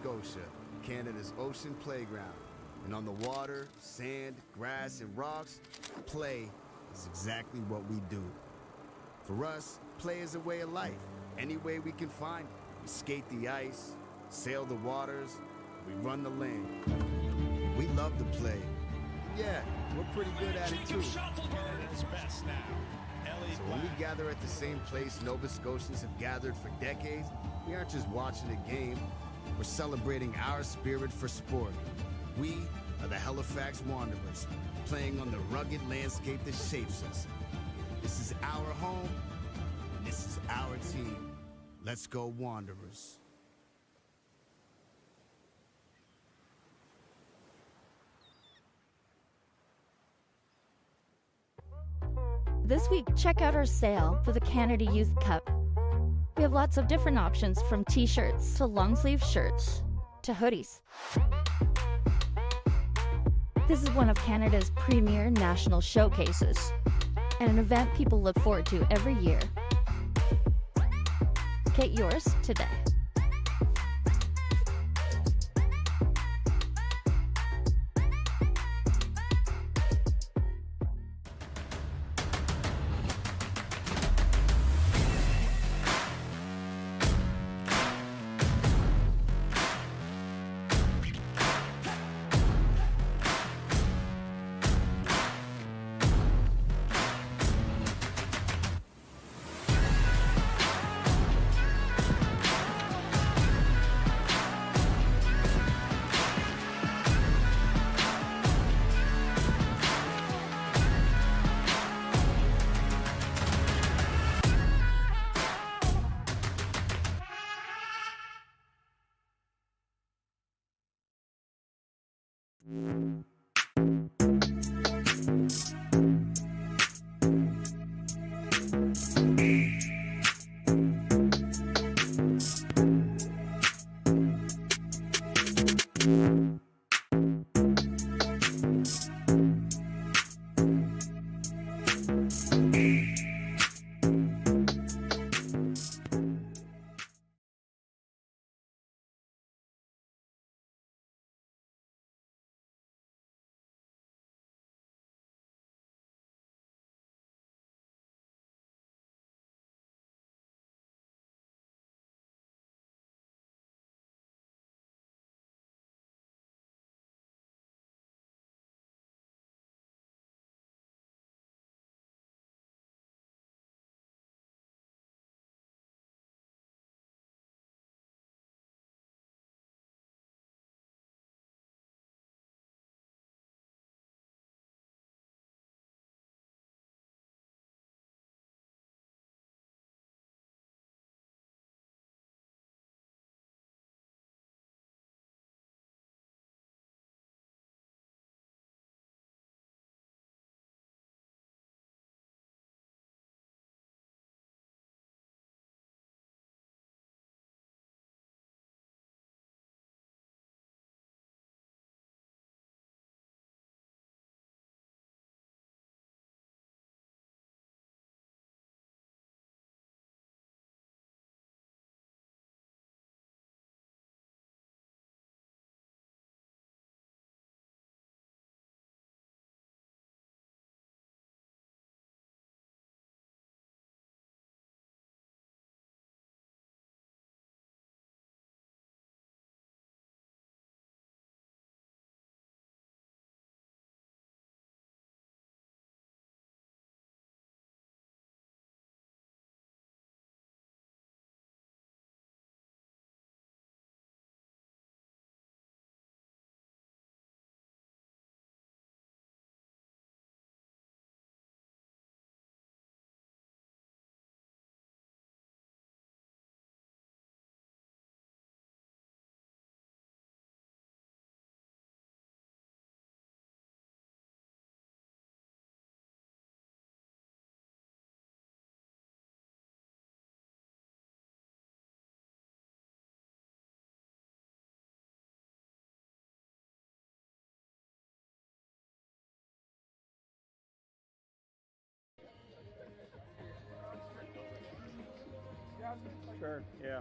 Scotia, Canada's ocean playground. And on the water, sand, grass, and rocks, play is exactly what we do. For us, play is a way of life. Any way we can find it. We skate the ice, sail the waters, we run the land. We love to play. Yeah, we're pretty good at it too. So when we gather at the same place Nova Scotians have gathered for decades, we aren't just watching a game, we're celebrating our spirit for sport. We are the Halifax Wanderers, playing on the rugged landscape that shapes us. This is our home, and this is our team. Let's go Wanderers. This week, check out our sale for the Canada Youth Cup. We have lots of different options, from t-shirts to long-sleeve shirts to hoodies. This is one of Canada's premier national showcases and an event people look forward to every year. Get yours today. Sure, yeah.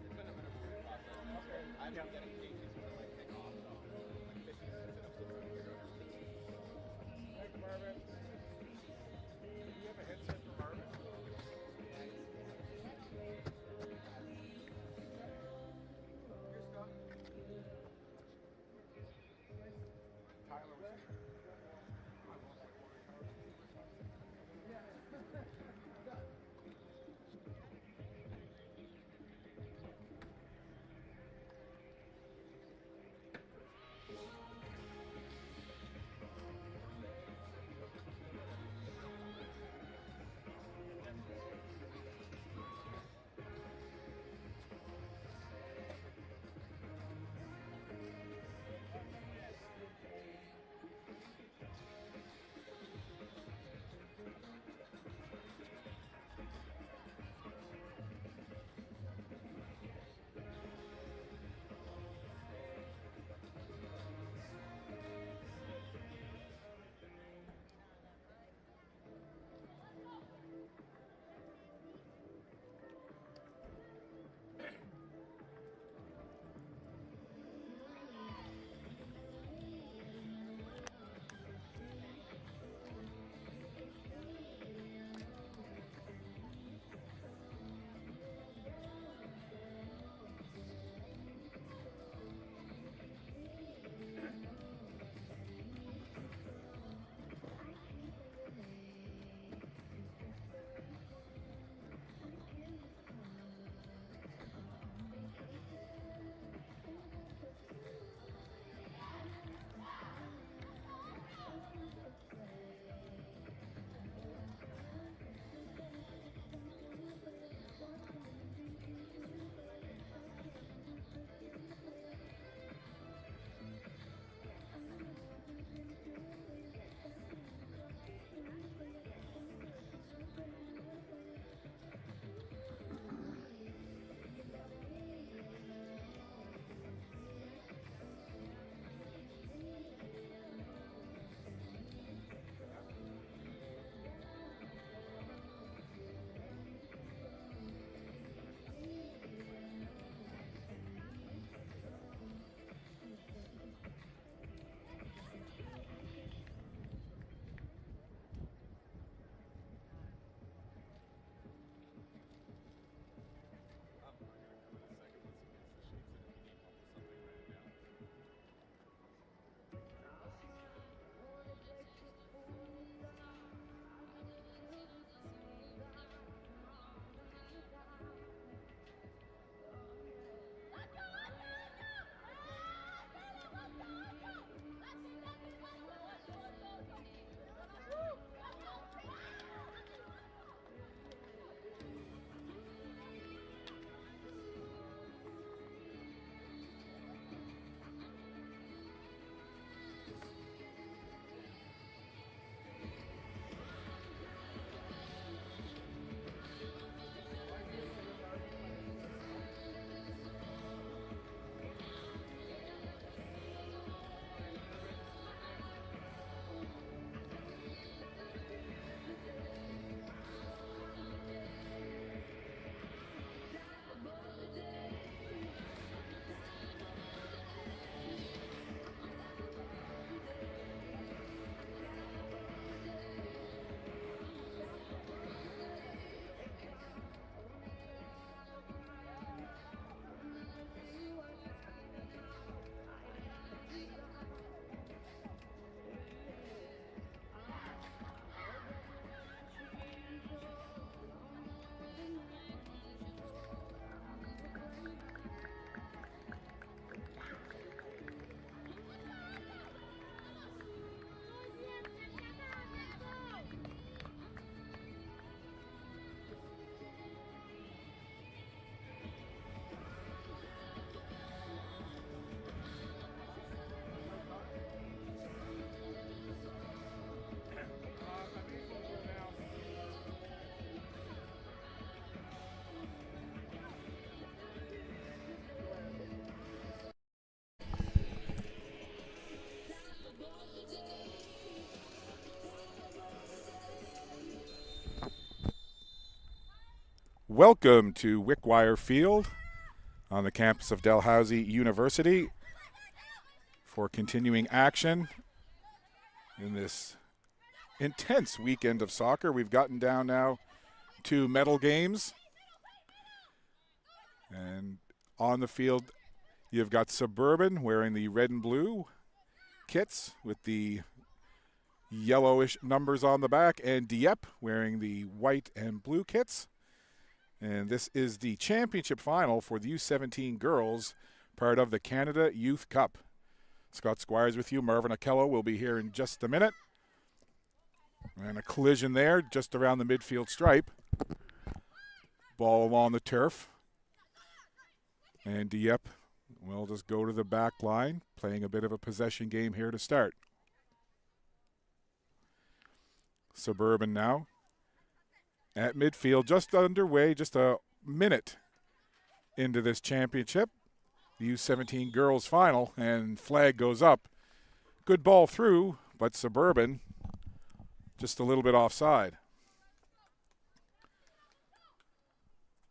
Welcome to Wickwire Field on the campus of Dalhousie University for continuing action in this intense weekend of soccer. We've gotten down now to medal games. And on the field, you've got Suburban wearing the red and blue kits with the yellowish numbers on the back, and Dieppe wearing the white and blue kits. And this is the championship final for the U17 girls, part of the Canada Youth Cup. Scott Squires with you. Marvin Okello will be here in just a minute. And a collision there just around the midfield stripe. Ball along the turf. And Dieppe will just go to the back line, playing a bit of a possession game here to start. Suburban now at midfield, just underway, just a minute into this championship. The U17 girls final, and flag goes up. Good ball through, but Suburban just a little bit offside.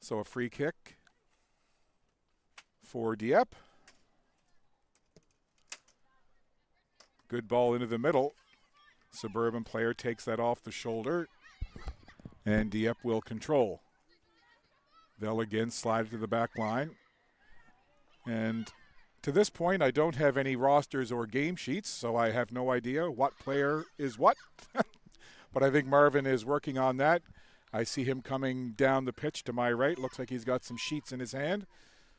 So a free kick for Dieppe. Good ball into the middle. Suburban player takes that off the shoulder, and Dieppe will control. They'll again slide it to the back line. And to this point, I don't have any rosters or game sheets, so I have no idea what player is what. But I think Marvin is working on that. I see him coming down the pitch to my right. Looks like he's got some sheets in his hand.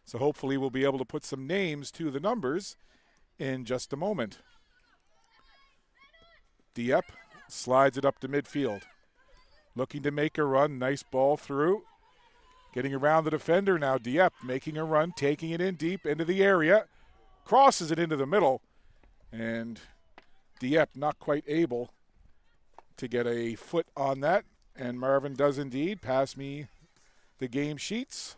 So hopefully we'll be able to put some names to the numbers in just a moment. Dieppe slides it up to midfield. Looking to make a run. Nice ball through. Getting around the defender now. Dieppe making a run, taking it in deep into the area. Crosses it into the middle. And Dieppe not quite able to get a foot on that. And Marvin does indeed pass me the game sheets.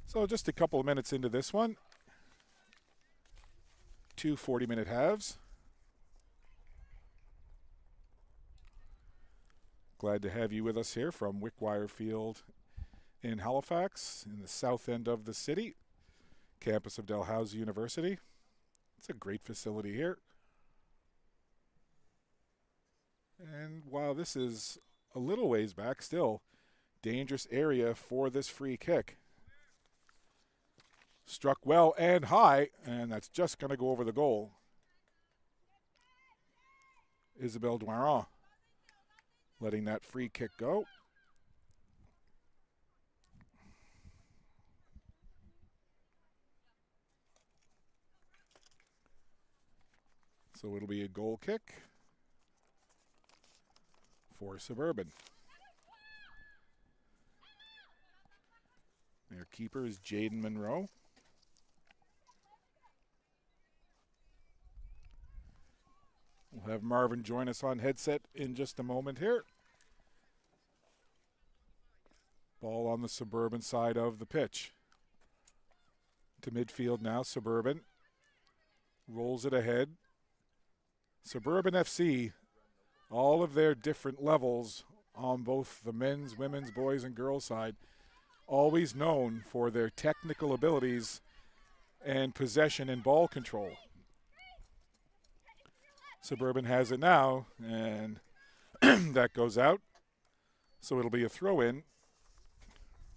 So just a couple of minutes into this one. 2 40-minute halves. Glad to have you with us here from Wickwire Field in Halifax, in the south end of the city, campus of Dalhousie University. It's a great facility here. And while this is a little ways back, still dangerous area for this free kick. Struck well and high, and that's just going to go over the goal. Isabelle Doiron letting that free kick go. So it'll be a goal kick for Suburban. Their keeper is Jaden Monroe. We'll have Marvin join us on headset in just a moment here. Ball on the Suburban side of the pitch. To midfield now, Suburban rolls it ahead. Suburban FC, all of their different levels on both the men's, women's, boys, and girls side, always known for their technical abilities and possession and ball control. Suburban has it now, and that goes out. So it'll be a throw-in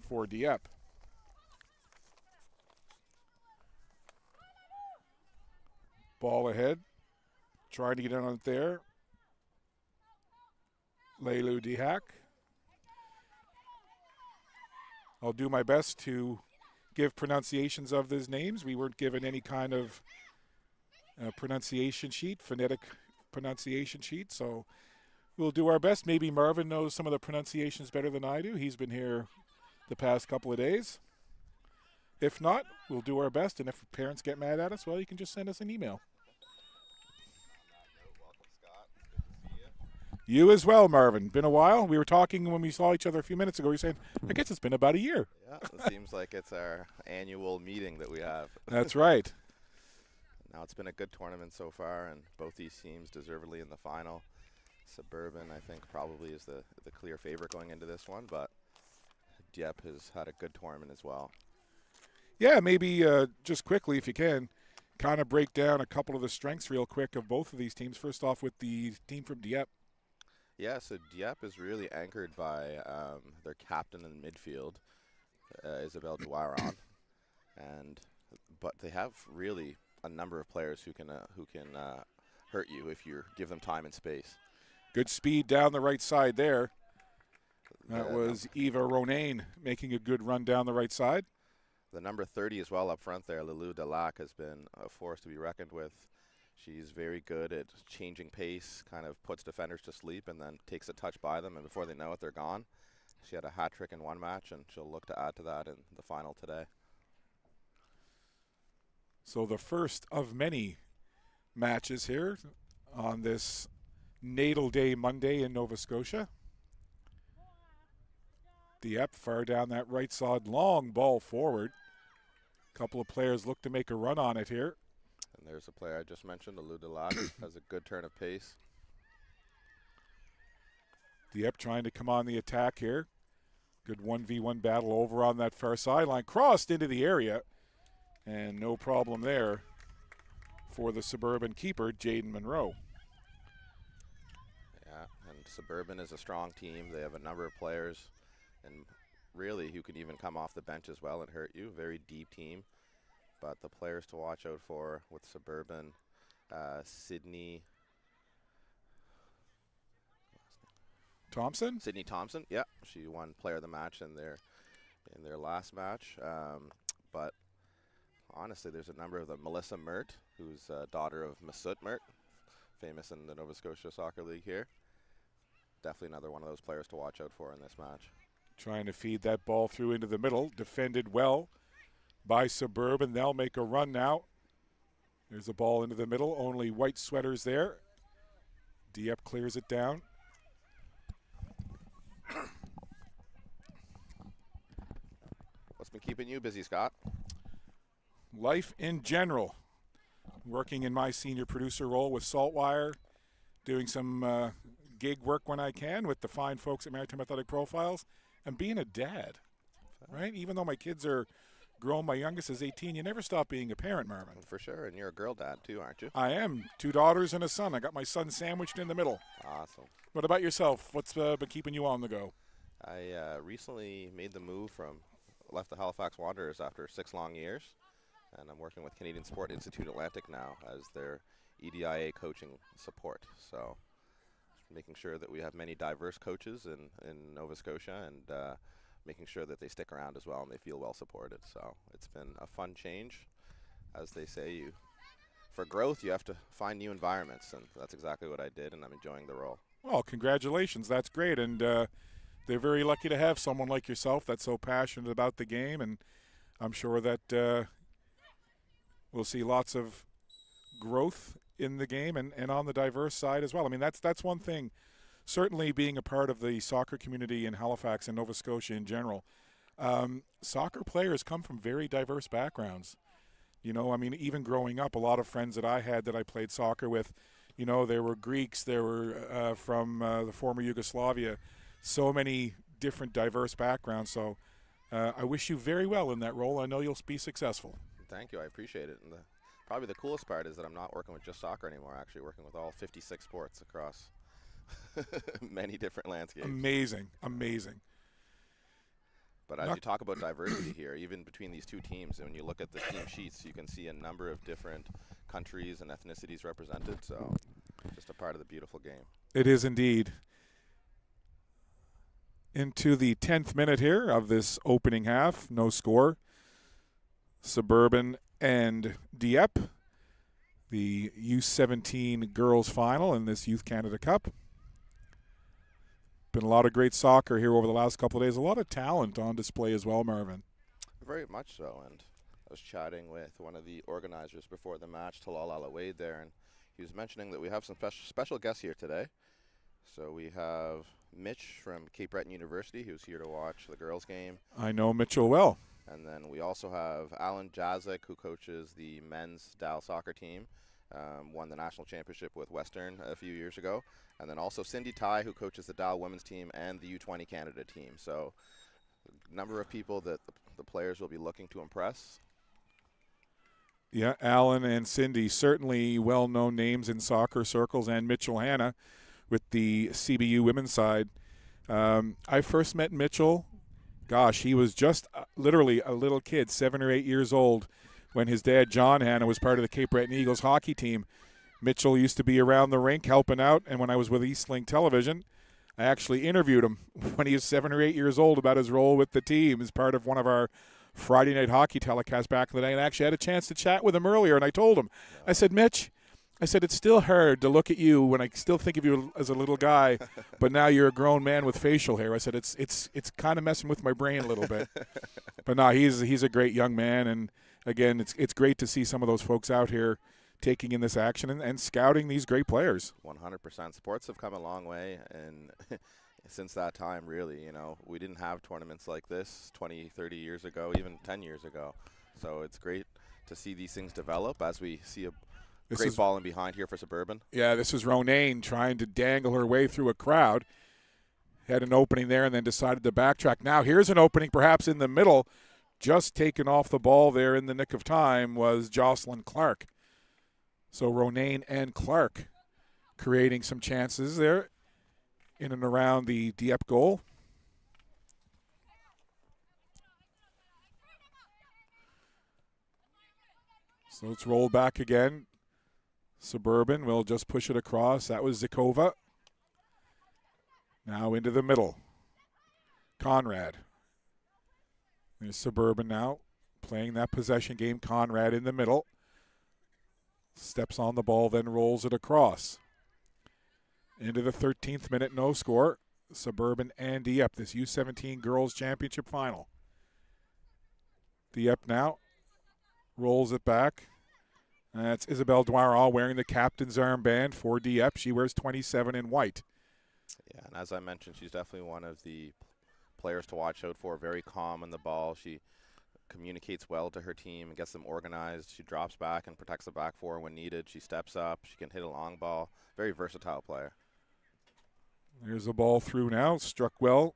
for Dieppe. Ball ahead. Trying to get in on it there. Leilu Dihak. I'll do my best to give pronunciations of these names. We weren't given any kind of pronunciation sheet, phonetic pronunciation sheet, so we'll do our best. Maybe Marvin knows some of the pronunciations better than I do. He's been here the past couple of days. If not, we'll do our best, and if parents get mad at us, well, you can just send us an email. You as well, Marvin. Been a while. We were talking when we saw each other a few minutes ago. You were saying, I guess it's been about a year. Yeah, it seems like it's our annual meeting that we have. That's right. Now, it's been a good tournament so far, and both these teams deservedly in the final. Suburban, I think, probably is the clear favorite going into this one, but Dieppe has had a good tournament as well. Yeah, maybe just quickly, if you can, kind of break down a couple of the strengths real quick of both of these teams. First off, with the team from Dieppe. Yeah, so Dieppe is really anchored by their captain in the midfield, Isabelle Douaron, but they have really a number of players who can hurt you if you give them time and space. Good speed down the right side there. That was Eva Ronaine making a good run down the right side. The number 30 as well up front there, Lulu Delac, has been a force to be reckoned with. She's very good at changing pace, kind of puts defenders to sleep and then takes a touch by them, and before they know it, they're gone. She had a hat trick in one match, and she'll look to add to that in the final today. So the first of many matches here on this Natal Day Monday in Nova Scotia. Dieppe far down that right side, long ball forward. A couple of players look to make a run on it here. And there's a player I just mentioned, Lulu Delac, has a good turn of pace. Dieppe trying to come on the attack here. Good 1v1 battle over on that far sideline. Crossed into the area. And no problem there for the Suburban keeper, Jaden Monroe. Yeah, and Suburban is a strong team. They have a number of players, and really who can even come off the bench as well and hurt you. Very deep team. But the players to watch out for with Suburban, Sydney Thompson? Sydney Thompson, yeah. She won player of the match in their last match. But honestly, there's a number of them. Melissa Mert, who's daughter of Masut Mert, famous in the Nova Scotia Soccer League here. Definitely another one of those players to watch out for in this match. Trying to feed that ball through into the middle. Defended well by Suburban. They'll make a run now. There's a ball into the middle. Only white sweaters there. Dieppe clears it down. What's been keeping you busy, Scott? Life in general. Working in my senior producer role with Saltwire. Doing some gig work when I can with the fine folks at Maritime Athletic Profiles. And being a dad, right? Even though my kids are grown, my youngest is 18, you never stop being a parent, Marvin. For sure, and you're a girl dad too, aren't you? I am. 2 daughters and a son. I got my son sandwiched in the middle. Awesome. What about yourself? What's been keeping you on the go? I recently made the move left the Halifax Wanderers after 6 long years, and I'm working with Canadian Sport Institute Atlantic now as their EDIA coaching support. So making sure that we have many diverse coaches in Nova Scotia, and making sure that they stick around as well and they feel well supported. So it's been a fun change. As they say, for growth, you have to find new environments, and that's exactly what I did, and I'm enjoying the role. Well, congratulations. That's great. And they're very lucky to have someone like yourself that's so passionate about the game, and I'm sure that we'll see lots of growth in the game and on the diverse side as well. I mean, that's one thing. Certainly being a part of the soccer community in Halifax and Nova Scotia in general, soccer players come from very diverse backgrounds. You know, I mean, even growing up, a lot of friends that I had that I played soccer with, you know, there were Greeks, there were from the former Yugoslavia, so many different diverse backgrounds. So I wish you very well in that role. I know you'll be successful. Thank you. I appreciate it. And probably the coolest part is that I'm not working with just soccer anymore, actually working with all 56 sports across many different landscapes. Amazing, amazing. But as you talk about diversity here, even between these two teams, and when you look at the team sheets, you can see a number of different countries and ethnicities represented. So just a part of the beautiful game. It is indeed. Into the 10th minute here of this opening half. No score. Suburban and Dieppe, the U17 girls final in this Youth Canada Cup. Been a lot of great soccer here over the last couple of days. A lot of talent on display as well, Marvin. Very much so. And I was chatting with one of the organizers before the match, Talal Al-Awaid there, and he was mentioning that we have some special guests here today. So we have Mitch from Cape Breton University, who's here to watch the girls' game. I know Mitchell well. And then we also have Alan Jazik, who coaches the men's Dal soccer team, won the national championship with Western a few years ago. And then also Cindy Tai, who coaches the Dal women's team and the U20 Canada team. So a number of people that the players will be looking to impress. Yeah, Alan and Cindy, certainly well-known names in soccer circles, and Mitchell Hanna with the CBU women's side. I first met Mitchell, gosh, he was just literally a little kid, 7 or 8 years old, when his dad, John Hanna, was part of the Cape Breton Eagles hockey team. Mitchell used to be around the rink helping out, and when I was with Eastlink Television, I actually interviewed him when he was 7 or 8 years old about his role with the team as part of one of our Friday night hockey telecasts back in the day, and I actually had a chance to chat with him earlier, and I told him, I said, Mitch, I said, it's still hard to look at you when I still think of you as a little guy, but now you're a grown man with facial hair. I said, it's kind of messing with my brain a little bit. But no, he's a great young man, and again, it's great to see some of those folks out here taking in this action and scouting these great players. 100%. Sports have come a long way, and since that time, really, we didn't have tournaments like this 20, 30 years ago, even 10 years ago. So it's great to see these things develop as we see a great ball in behind here for Suburban. Yeah, this is Ronayne trying to dangle her way through a crowd. Had an opening there and then decided to backtrack. Now here's an opening perhaps in the middle. Just taken off the ball there in the nick of time was Jocelyn Clark. So Ronayne and Clark creating some chances there in and around the Dieppe goal. So it's rolled back again. Suburban will just push it across. That was Zikova. Now into the middle. Conrad. There's Suburban now playing that possession game. Conrad in the middle. Steps on the ball, then rolls it across. Into the 13th minute, no score. Suburban and Dieppe, this U17 Girls Championship final. Dieppe now rolls it back. That's Isabelle Dwara wearing the captain's armband for Dieppe. She wears 27 in white. Yeah, and as I mentioned, she's definitely one of the players to watch out for. Very calm on the ball. She communicates well to her team and gets them organized. She drops back and protects the back four when needed. She steps up. She can hit a long ball. Very versatile player. There's the ball through now. Struck well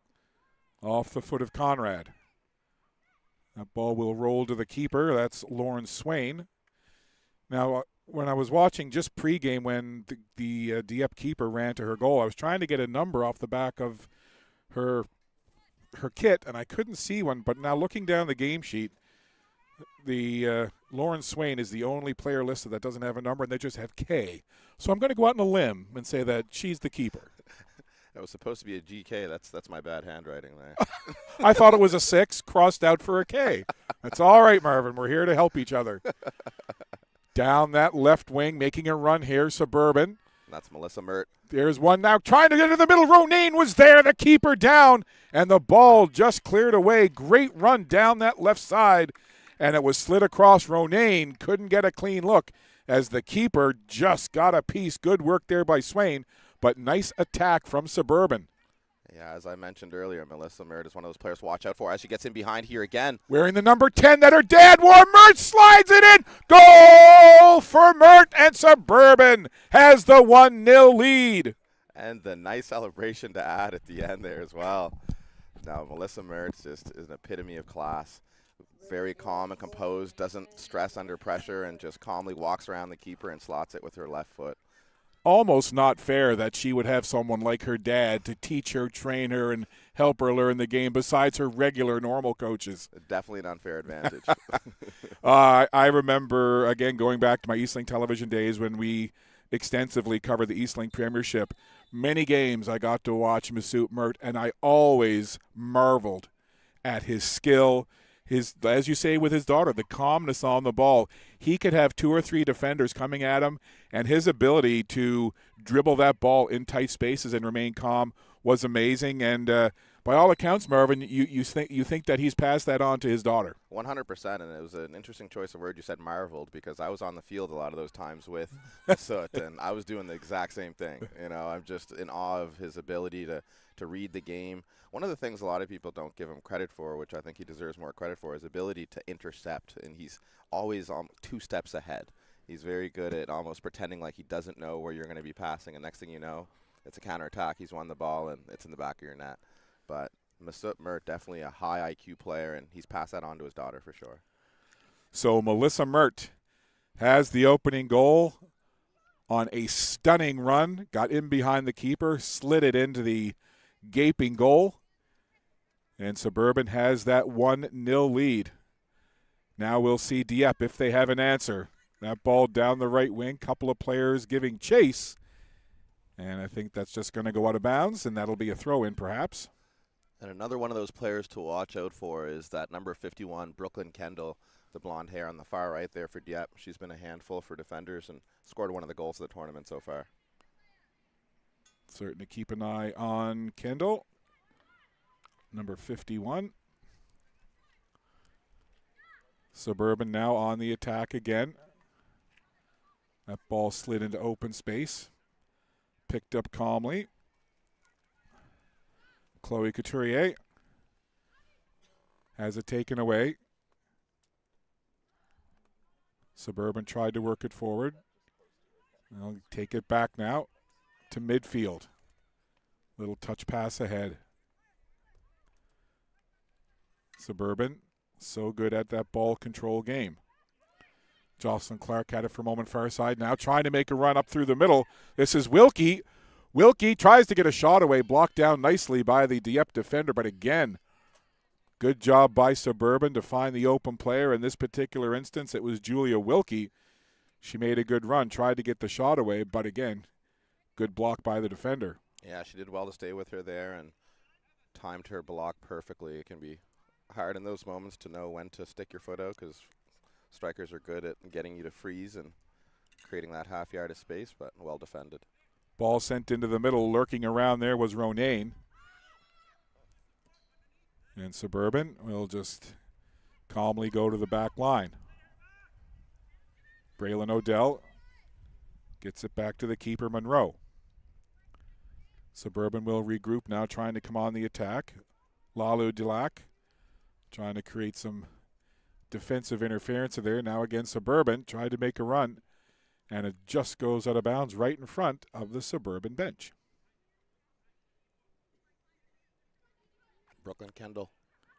off the foot of Conrad. That ball will roll to the keeper. That's Lauren Swain. Now, when I was watching just pregame when the Dieppe keeper ran to her goal, I was trying to get a number off the back of her kit, and I couldn't see one. But now looking down the game sheet, the Lauren Swain is the only player listed that doesn't have a number, and they just have K. So I'm going to go out on a limb and say that she's the keeper. That was supposed to be a GK. That's my bad handwriting there. I thought it was a 6 crossed out for a K. That's all right, Marvin. We're here to help each other. Down that left wing, making a run here, Suburban. That's Melissa Mert. There's one now trying to get into the middle. Ronayne was there, the keeper down, and the ball just cleared away. Great run down that left side, and it was slid across. Ronayne couldn't get a clean look as the keeper just got a piece. Good work there by Swain, but nice attack from Suburban. Yeah, as I mentioned earlier, Melissa Mert is one of those players to watch out for as she gets in behind here again. Wearing the number 10 that her dad wore. Mert slides it in. Goal for Mert, and Suburban has the 1-0 lead. And the nice celebration to add at the end there as well. Now, Melissa Mert just is an epitome of class. Very calm and composed, doesn't stress under pressure, and just calmly walks around the keeper and slots it with her left foot. Almost not fair that she would have someone like her dad to teach her, train her, and help her learn the game besides her regular normal coaches. Definitely an unfair advantage. I remember, again, going back to my Eastlink television days when we extensively covered the Eastlink Premiership. Many games I got to watch Masoud Mert, and I always marveled at his skill, his, as you say with his daughter, the calmness on the ball. He could have 2 or 3 defenders coming at him, and his ability to dribble that ball in tight spaces and remain calm was amazing. And by all accounts, Marvin, you think that he's passed that on to his daughter. 100%, and it was an interesting choice of word. You said marveled, because I was on the field a lot of those times with Soot, and I was doing the exact same thing. I'm just in awe of his ability to read the game. One of the things a lot of people don't give him credit for, which I think he deserves more credit for, is ability to intercept, and he's always 2 steps ahead. He's very good at almost pretending like he doesn't know where you're going to be passing, and next thing you know, it's a counterattack. He's won the ball, and it's in the back of your net. But Masut Mert, definitely a high IQ player, and he's passed that on to his daughter for sure. So Melissa Mert has the opening goal on a stunning run, got in behind the keeper, slid it into the gaping goal, and Suburban has that 1-0 lead. Now we'll see Dieppe if they have an answer. That ball down the right wing, couple of players giving chase, and I think that's just going to go out of bounds, and that'll be a throw-in perhaps. And another one of those players to watch out for is that number 51, Brooklyn Kendall, the blonde hair on the far right there for Dieppe. She's been a handful for defenders and scored one of the goals of the tournament so far. Certain to keep an eye on Kendall, number 51. Suburban now on the attack again. That ball slid into open space. Picked up calmly. Chloe Couturier has it taken away. Suburban tried to work it forward. They'll take it back now to midfield. Little touch pass ahead. Suburban, so good at that ball control game. Jocelyn Clark had it for a moment far side. Now trying to make a run up through the middle. This is Wilkie. Wilkie tries to get a shot away, blocked down nicely by the Dieppe defender, but again, good job by Suburban to find the open player. In this particular instance, it was Julia Wilkie. She made a good run, tried to get the shot away, but again, good block by the defender. Yeah, she did well to stay with her there and timed her block perfectly. It can be hard in those moments to know when to stick your foot out, because strikers are good at getting you to freeze and creating that half yard of space, but well defended. Ball sent into the middle. Lurking around there was Ronayne. And Suburban will just calmly go to the back line. Braylon Odell gets it back to the keeper, Monroe. Suburban will regroup now, trying to come on the attack. Lalu Dulac trying to create some defensive interference there. Now again, Suburban tried to make a run, and it just goes out of bounds right in front of the Suburban bench. Brooklyn Kendall,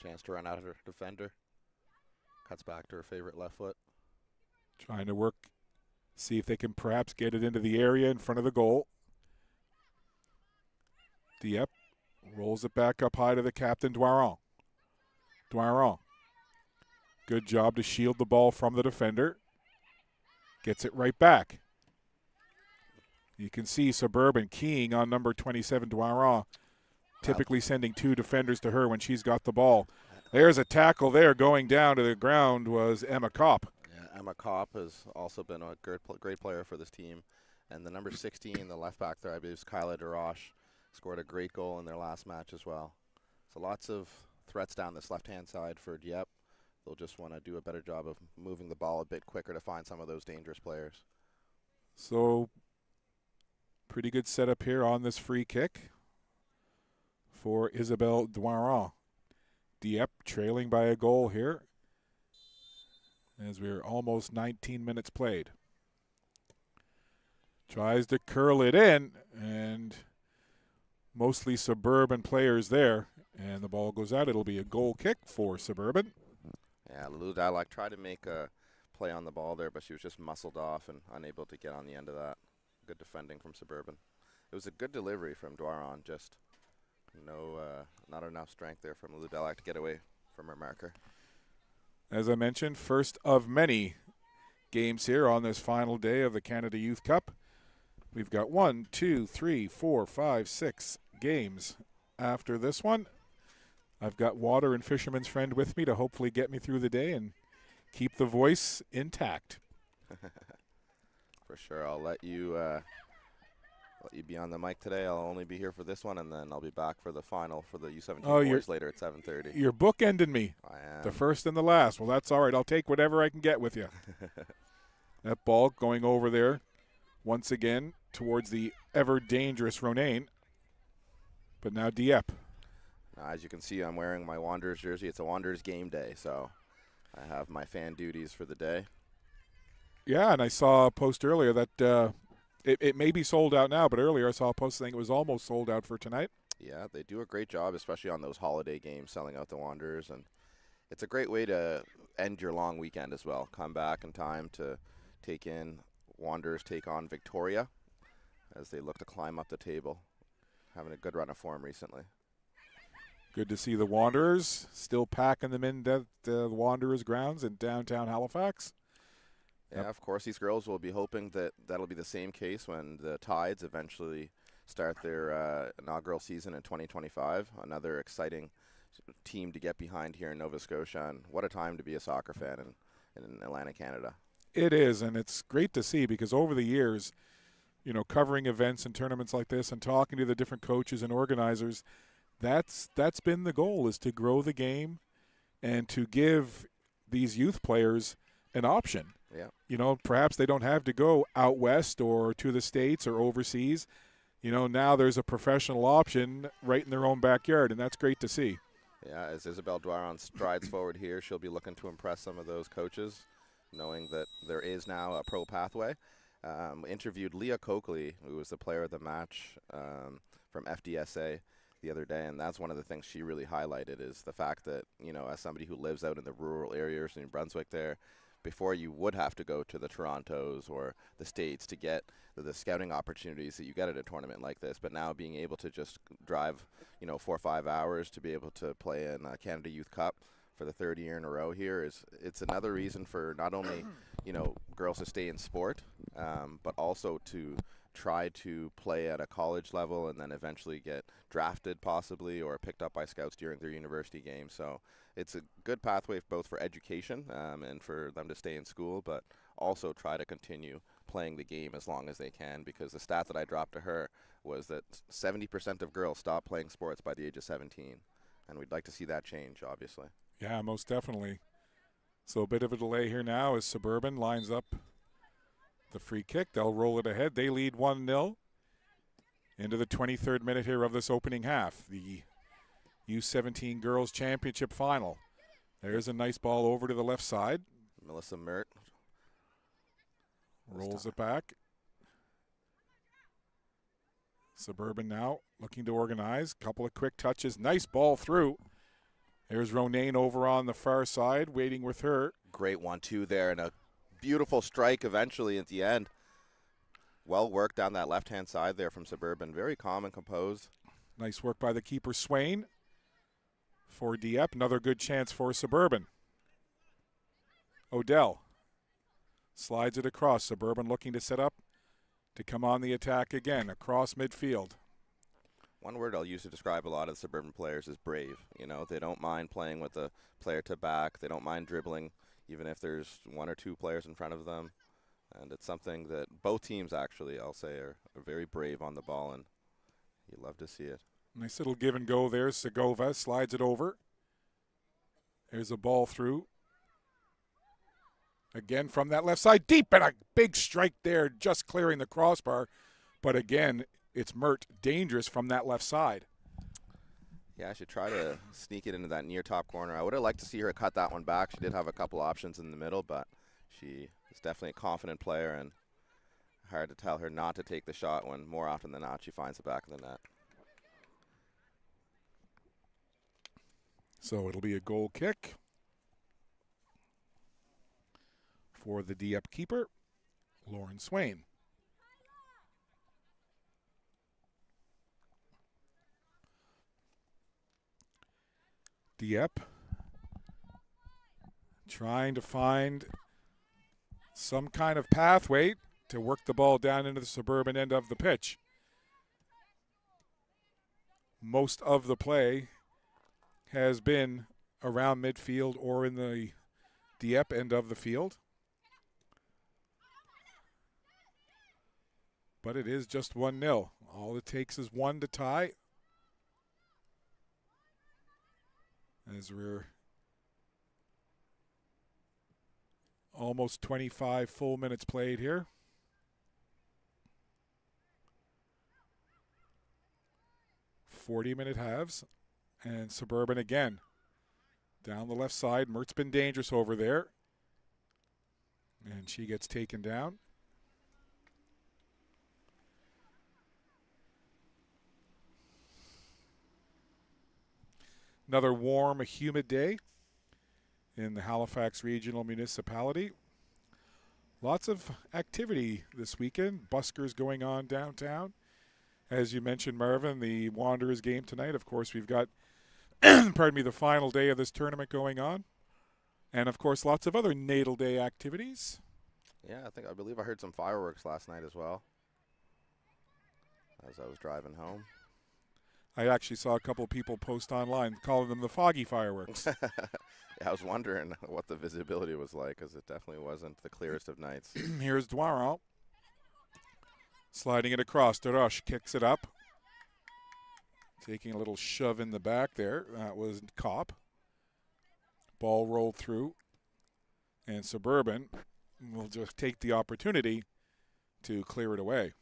chance to run out of her defender. Cuts back to her favorite left foot. Trying to work, see if they can perhaps get it into the area in front of the goal. Dieppe rolls it back up high to the captain, Doiron. Doiron, good job to shield the ball from the defender. Gets it right back. You can see Suburban keying on number 27, Doiron, typically sending 2 defenders to her when she's got the ball. There's a tackle there. Going down to the ground was Emma Kopp. Yeah, Emma Kopp has also been a great player for this team. And the number 16, the left back there, I believe, is Kyla DeRoche, scored a great goal in their last match as well. So lots of threats down this left-hand side for Dieppe. They'll just want to do a better job of moving the ball a bit quicker to find some of those dangerous players. So pretty good setup here on this free kick for Isabelle Doiron. Dieppe trailing by a goal here as we're almost 19 minutes played. Tries to curl it in, and mostly Suburban players there, and the ball goes out. It'll be a goal kick for Suburban. Yeah, Lulu Dialog tried to make a play on the ball there, but she was just muscled off and unable to get on the end of that. Good defending from Suburban. It was a good delivery from Doiron, just not enough strength there from Lulu Dialog to get away from her marker. As I mentioned, first of many games here on this final day of the Canada Youth Cup. We've got 1, 2, 3, 4, 5, 6 games after this one. I've got Water and Fisherman's Friend with me to hopefully get me through the day and keep the voice intact. For sure. I'll let you Let you be on the mic today. I'll only be here for this one, and then I'll be back for the final for the U17 Oh, boys later at 7:30. You're bookending me. I am. The first and the last. Well, that's all right. I'll take whatever I can get with you. That ball going over there once again towards the ever-dangerous Ronayne. But now Dieppe. Now, as you can see, I'm wearing my Wanderers jersey. It's a Wanderers game day, so I have my fan duties for the day. Yeah, and I saw a post earlier that it may be sold out now, but earlier I saw a post saying it was almost sold out for tonight. Yeah, they do a great job, especially on those holiday games, selling out the Wanderers. And it's a great way to end your long weekend as well. Come back in time to take in Wanderers take on Victoria as they look to climb up the table. Having a good run of form recently. Good to see the Wanderers still packing them in the Wanderers grounds in downtown Halifax. Yeah, of course, these girls will be hoping that that'll be the same case when the Tides eventually start their inaugural season in 2025. Another exciting team to get behind here in Nova Scotia, and what a time to be a soccer fan in Atlantic Canada. It is, and it's great to see because over the years, covering events and tournaments like this and talking to the different coaches and organizers, that's been the goal, is to grow the game and to give these youth players an option. Yeah. Perhaps they don't have to go out west or to the States or overseas. Now there's a professional option right in their own backyard, and that's great to see. Yeah, as Isabelle Dwyer strides forward here, she'll be looking to impress some of those coaches, knowing that there is now a pro pathway. Interviewed Leah Coakley, who was the player of the match from FDSA the other day, and that's one of the things she really highlighted is the fact that, as somebody who lives out in the rural areas in New Brunswick there, before you would have to go to the Torontos or the States to get the scouting opportunities that you get at a tournament like this, but now being able to just drive, 4 or 5 hours to be able to play in Canada Youth Cup for the third year in a row here it's another reason for not only girls to stay in sport, but also to try to play at a college level and then eventually get drafted possibly or picked up by scouts during their university games. So it's a good pathway both for education and for them to stay in school, but also try to continue playing the game as long as they can, because the stat that I dropped to her was that 70% of girls stop playing sports by the age of 17, and we'd like to see that change, obviously. Yeah, most definitely. So a bit of a delay here now as Suburban lines up the free kick. They'll roll it ahead. They lead 1-0 into the 23rd minute here of this opening half. The U17 Girls Championship Final. There's a nice ball over to the left side. Melissa Mert rolls it back. Suburban now looking to organize. Couple of quick touches. Nice ball through. There's Ronayne over on the far side, waiting with her. Great 1-2 there, and a beautiful strike eventually at the end. Well worked down that left-hand side there from Suburban. Very calm and composed. Nice work by the keeper, Swain, for Dieppe. Another good chance for Suburban. Odell slides it across. Suburban looking to set up to come on the attack again across midfield. One word I'll use to describe a lot of the Suburban players is brave. They don't mind playing with a player to back. They don't mind dribbling, even if there's 1 or 2 players in front of them. And it's something that both teams, actually, I'll say, are very brave on the ball, and you love to see it. Nice little give and go there. Segova slides it over. There's a ball through. Again from that left side, deep, and a big strike there, just clearing the crossbar. But again, it's Mert, dangerous from that left side. Yeah, I should try to sneak it into that near top corner. I would have liked to see her cut that one back. She did have a couple options in the middle, but she is definitely a confident player, and hard to tell her not to take the shot when more often than not she finds the back of the net. So it'll be a goal kick for the Dieppe keeper, Lauren Swain. Dieppe trying to find some kind of pathway to work the ball down into the Suburban end of the pitch. Most of the play has been around midfield or in the Dieppe end of the field. But it is just 1-0. All it takes is one to tie. As we're almost 25 full minutes played here. .40 halves. And Suburban again. Down the left side. Mert's been dangerous over there. And she gets taken down. Another warm, humid day in the Halifax Regional Municipality. Lots of activity this weekend. Buskers going on downtown. As you mentioned, Marvin, the Wanderers game tonight. Of course, we've got, pardon me, the final day of this tournament going on. And, of course, lots of other Natal Day activities. Yeah, I believe I heard some fireworks last night as well as I was driving home. I actually saw a couple people post online calling them the foggy fireworks. Yeah, I was wondering what the visibility was like because it definitely wasn't the clearest of nights. Here's Dwarrell. Sliding it across. Deroche kicks it up. Taking a little shove in the back there. That was Kopp. Ball rolled through. And Suburban will just take the opportunity to clear it away.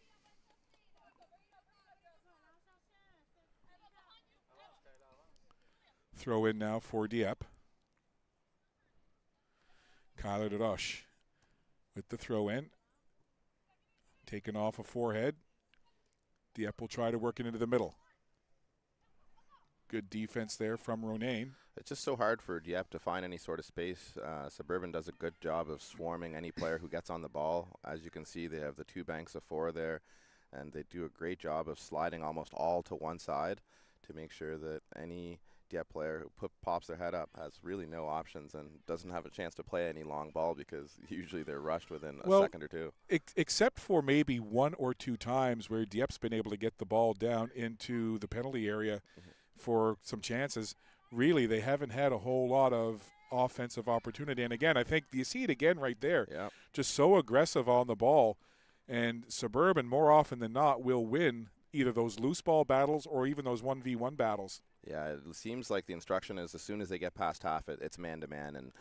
Throw in now for Dieppe. Kyler Deroche with the throw in. Taken off a forehead. Dieppe will try to work it into the middle. Good defense there from Ronayne. It's just so hard for Dieppe to find any sort of space. Suburban does a good job of swarming any player who gets on the ball. As you can see, they have the two banks of four there, and they do a great job of sliding almost all to one side to make sure that any Dieppe player who pops their head up has really no options and doesn't have a chance to play any long ball because usually they're rushed within a second or two. Except for maybe one or two times where Dieppe's been able to get the ball down into the penalty area for some chances. Really, they haven't had a whole lot of offensive opportunity. And again, I think you see it again right there. Yeah. Just so aggressive on the ball. And Suburban, more often than not, will win either those loose ball battles or even those 1v1 battles. Yeah, it seems like the instruction is as soon as they get past half, it's man-to-man and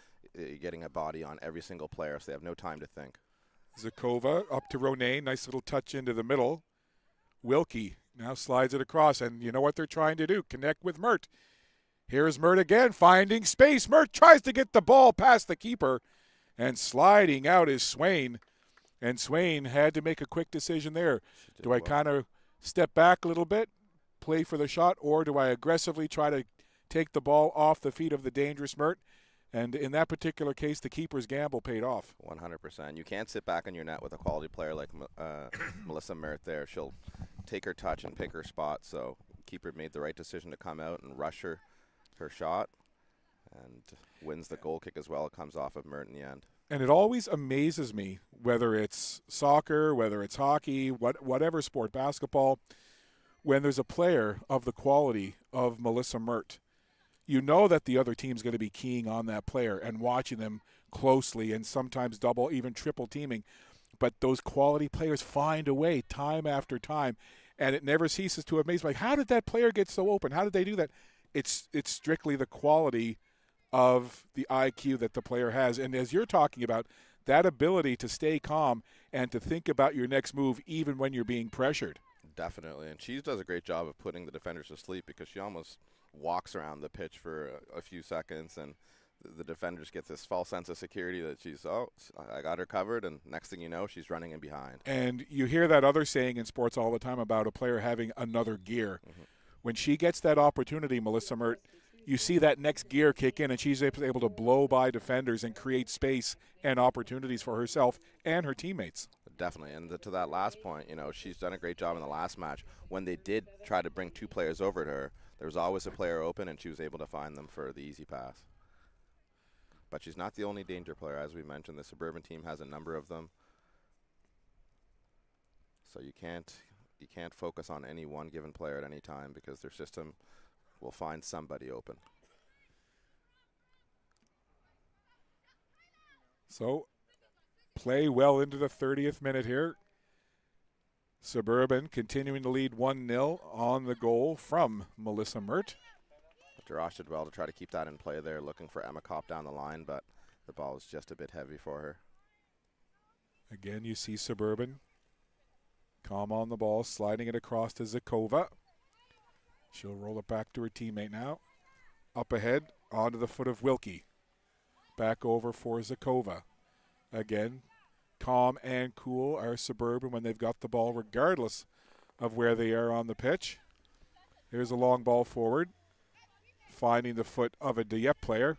getting a body on every single player, so they have no time to think. Zakova up to Ronayne. Nice little touch into the middle. Wilkie now slides it across, and you know what they're trying to do? Connect with Mert. Here's Mert again, finding space. Mert tries to get the ball past the keeper, and sliding out is Swain. And Swain had to make a quick decision there. Do I kind of step back a little bit, play for the shot, or do I aggressively try to take the ball off the feet of the dangerous Mert? And in that particular case, the keeper's gamble paid off. 100%. You can't sit back on your net with a quality player like Melissa Mert there. She'll take her touch and pick her spot. So keeper made the right decision to come out and rush her shot and wins the goal kick as well. It comes off of Mert in the end. And it always amazes me, whether it's soccer, whether it's hockey, whatever sport, basketball, when there's a player of the quality of Melissa Mert. You know that the other team's going to be keying on that player and watching them closely and sometimes double, even triple teaming. But those quality players find a way time after time, and it never ceases to amaze me. Like, how did that player get so open? How did they do that? It's strictly the quality of the IQ that the player has. And as you're talking about, that ability to stay calm and to think about your next move even when you're being pressured. Definitely. And she does a great job of putting the defenders to sleep because she almost walks around the pitch for a few seconds, and the defenders get this false sense of security that I got her covered, and next thing you know, she's running in behind. And you hear that other saying in sports all the time about a player having another gear. Mm-hmm. When she gets that opportunity, Melissa Mert, you see that next gear kick in, and she's able to blow by defenders and create space and opportunities for herself and her teammates. Definitely. And to that last point, she's done a great job in the last match. When they did try to bring two players over to her, there was always a player open, and she was able to find them for the easy pass. But she's not the only danger player. As we mentioned, the Suburban team has a number of them. So you can't focus on any one given player at any time because their system will find somebody open. So play well into the 30th minute here. Suburban continuing to lead 1-0 on the goal from Melissa Mert. Duras did well to try to keep that in play there, looking for Emma Kopp down the line, but the ball was just a bit heavy for her. Again, you see Suburban calm on the ball, sliding it across to Zakova. She'll roll it back to her teammate now. Up ahead, onto the foot of Wilkie. Back over for Zakova. Again, calm and cool are Suburban when they've got the ball, regardless of where they are on the pitch. Here's a long ball forward, finding the foot of a Dieppe player.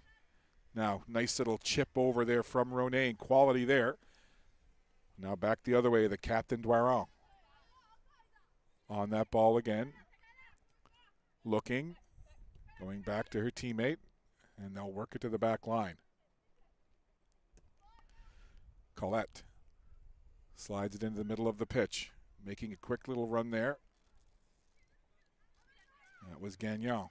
Now, nice little chip over there from Ronaine. Quality there. Now back the other way, the captain Dwaron. On that ball again. Looking, going back to her teammate, and they'll work it to the back line. Collette slides it into the middle of the pitch, making a quick little run there. That was Gagnon.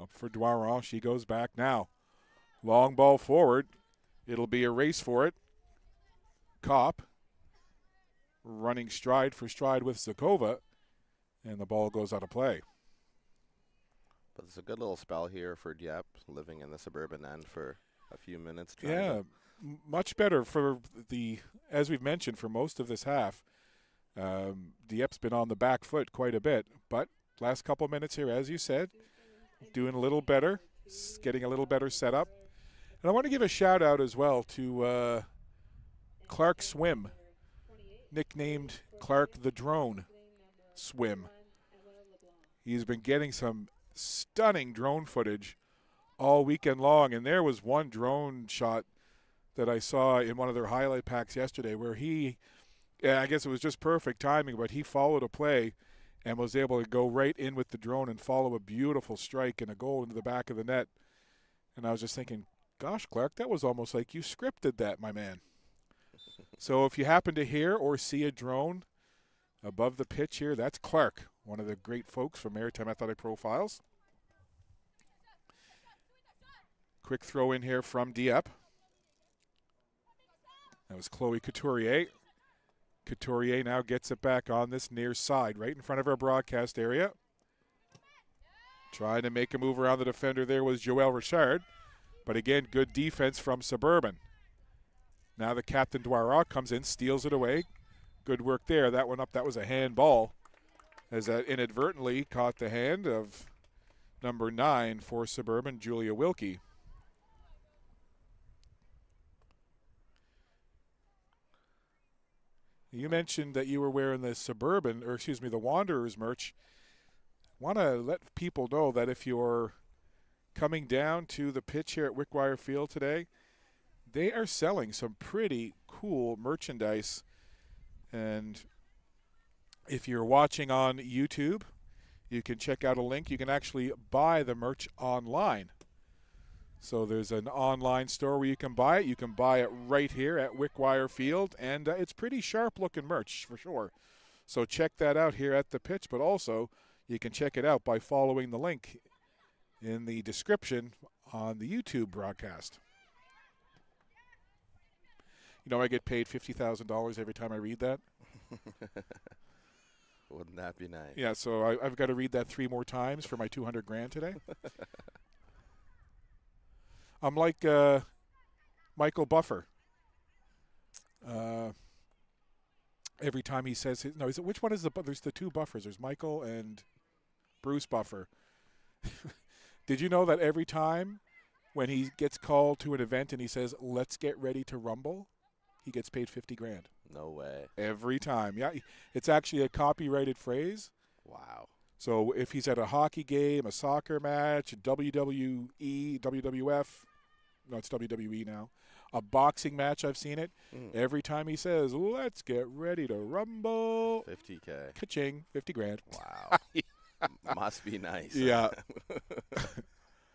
Up for Dwaron, she goes back now. Long ball forward. It'll be a race for it. Kopp running stride for stride with Zakova, and the ball goes out of play. But it's a good little spell here for Dieppe, living in the Suburban end for a few minutes. Yeah, much better for as we've mentioned, for most of this half. Dieppe's been on the back foot quite a bit, but last couple minutes here, as you said, doing a little better, getting a little better set up. And I want to give a shout out as well to Clark Swim, nicknamed Clark the Drone Swim. He's been getting some stunning drone footage all weekend long, and there was one drone shot that I saw in one of their highlight packs yesterday where I guess it was just perfect timing, but he followed a play and was able to go right in with the drone and follow a beautiful strike and a goal into the back of the net. And I was just thinking, gosh, Clark, that was almost like you scripted that, my man. So if you happen to hear or see a drone above the pitch here, that's Clark, one of the great folks from Maritime Athletic Profiles. Quick throw in here from Dieppe. That was Chloe Couturier. Couturier now gets it back on this near side, right in front of our broadcast area. Trying to make a move around the defender there was Joelle Richard. But again, good defense from Suburban. Now the captain Dwaron comes in, steals it away. Good work there. That one up, that was a handball, as that inadvertently caught the hand of number 9 for Suburban, Julia Wilkie. You mentioned that you were wearing the Suburban, or excuse me, the Wanderers merch. Want to let people know that if you're coming down to the pitch here at Wickwire Field today, they are selling some pretty cool merchandise. And if you're watching on YouTube, you can check out a link. You can actually buy the merch online. So there's an online store where you can buy it. You can buy it right here at Wickwire Field, and it's pretty sharp-looking merch for sure. So check that out here at the pitch, but also you can check it out by following the link in the description on the YouTube broadcast. You know, I get paid $50,000 every time I read that. Wouldn't that be nice? Yeah, so I've got to read that 3 more times for my $200,000 today. I'm like Michael Buffer. Every time he says which one is there's the 2 Buffers. There's Michael and Bruce Buffer. Did you know that every time when he gets called to an event and he says, "Let's get ready to rumble," he gets paid $50,000? No way. Every time. Yeah, it's actually a copyrighted phrase. Wow. So if he's at a hockey game, a soccer match, a WWE, WWF, no, it's WWE now, a boxing match, I've seen it. Every time he says, "Let's get ready to rumble," $50K. ka-ching, $50,000. Wow. Must be nice. Yeah.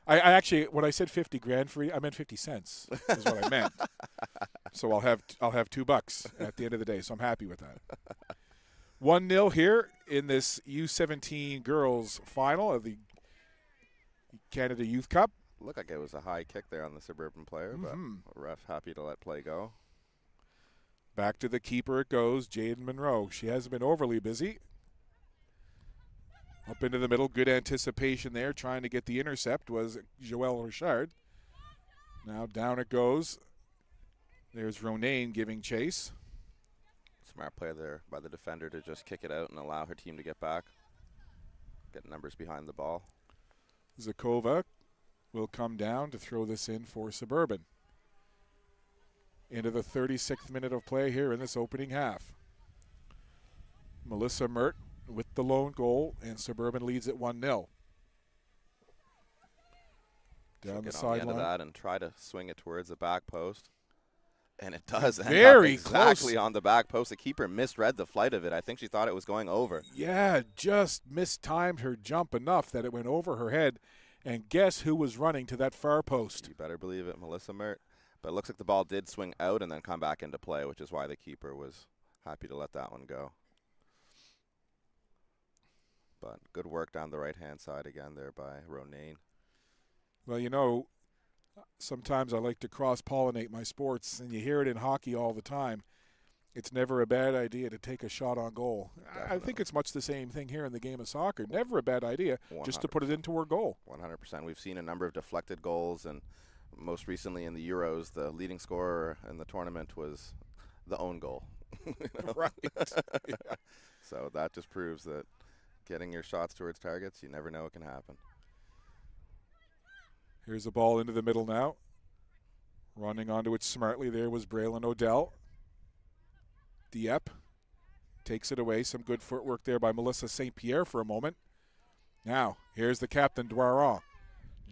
I actually, when I said $50,000 for you, I meant 50 cents is what I meant. So I'll have $2 at the end of the day. So I'm happy with that. 1-0 here in this U17 girls final of the Canada Youth Cup. Looked like it was a high kick there on the Suburban player, but a ref happy to let play go. Back to the keeper it goes, Jaden Monroe. She hasn't been overly busy. Up into the middle, good anticipation there. Trying to get the intercept was Joelle Richard. Now down it goes. There's Ronayne giving chase. Smart play there by the defender to just kick it out and allow her team to get back. Get numbers behind the ball. Zakova will come down to throw this in for Suburban. Into the 36th minute of play here in this opening half. Melissa Mert with the lone goal, and Suburban leads at 1-0. Down the sideline. End of that and try to swing it towards the back post. And it does end Very up exactly close. on the back post. The keeper misread the flight of it. I think she thought it was going over. Yeah, just mistimed her jump enough that it went over her head. And guess who was running to that far post? You better believe it, Melissa Mert. But it looks like the ball did swing out and then come back into play, which is why the keeper was happy to let that one go. But good work down the right-hand side again there by Ronayne. Well, you know, sometimes I like to cross-pollinate my sports, and you hear it in hockey all the time. It's never a bad idea to take a shot on goal. I think it's much the same thing here in the game of soccer. Never a bad idea 100%. just to put it into her goal. 100%. We've seen a number of deflected goals, and most recently in the Euros, the leading scorer in the tournament was the own goal. Right. Yeah. So that just proves that getting your shots towards targets, you never know what can happen. Here's the ball into the middle now. Running onto it smartly there was Braylon Odell. Dieppe takes it away. Some good footwork there by Melissa St. Pierre for a moment. Now, here's the captain, Doiron.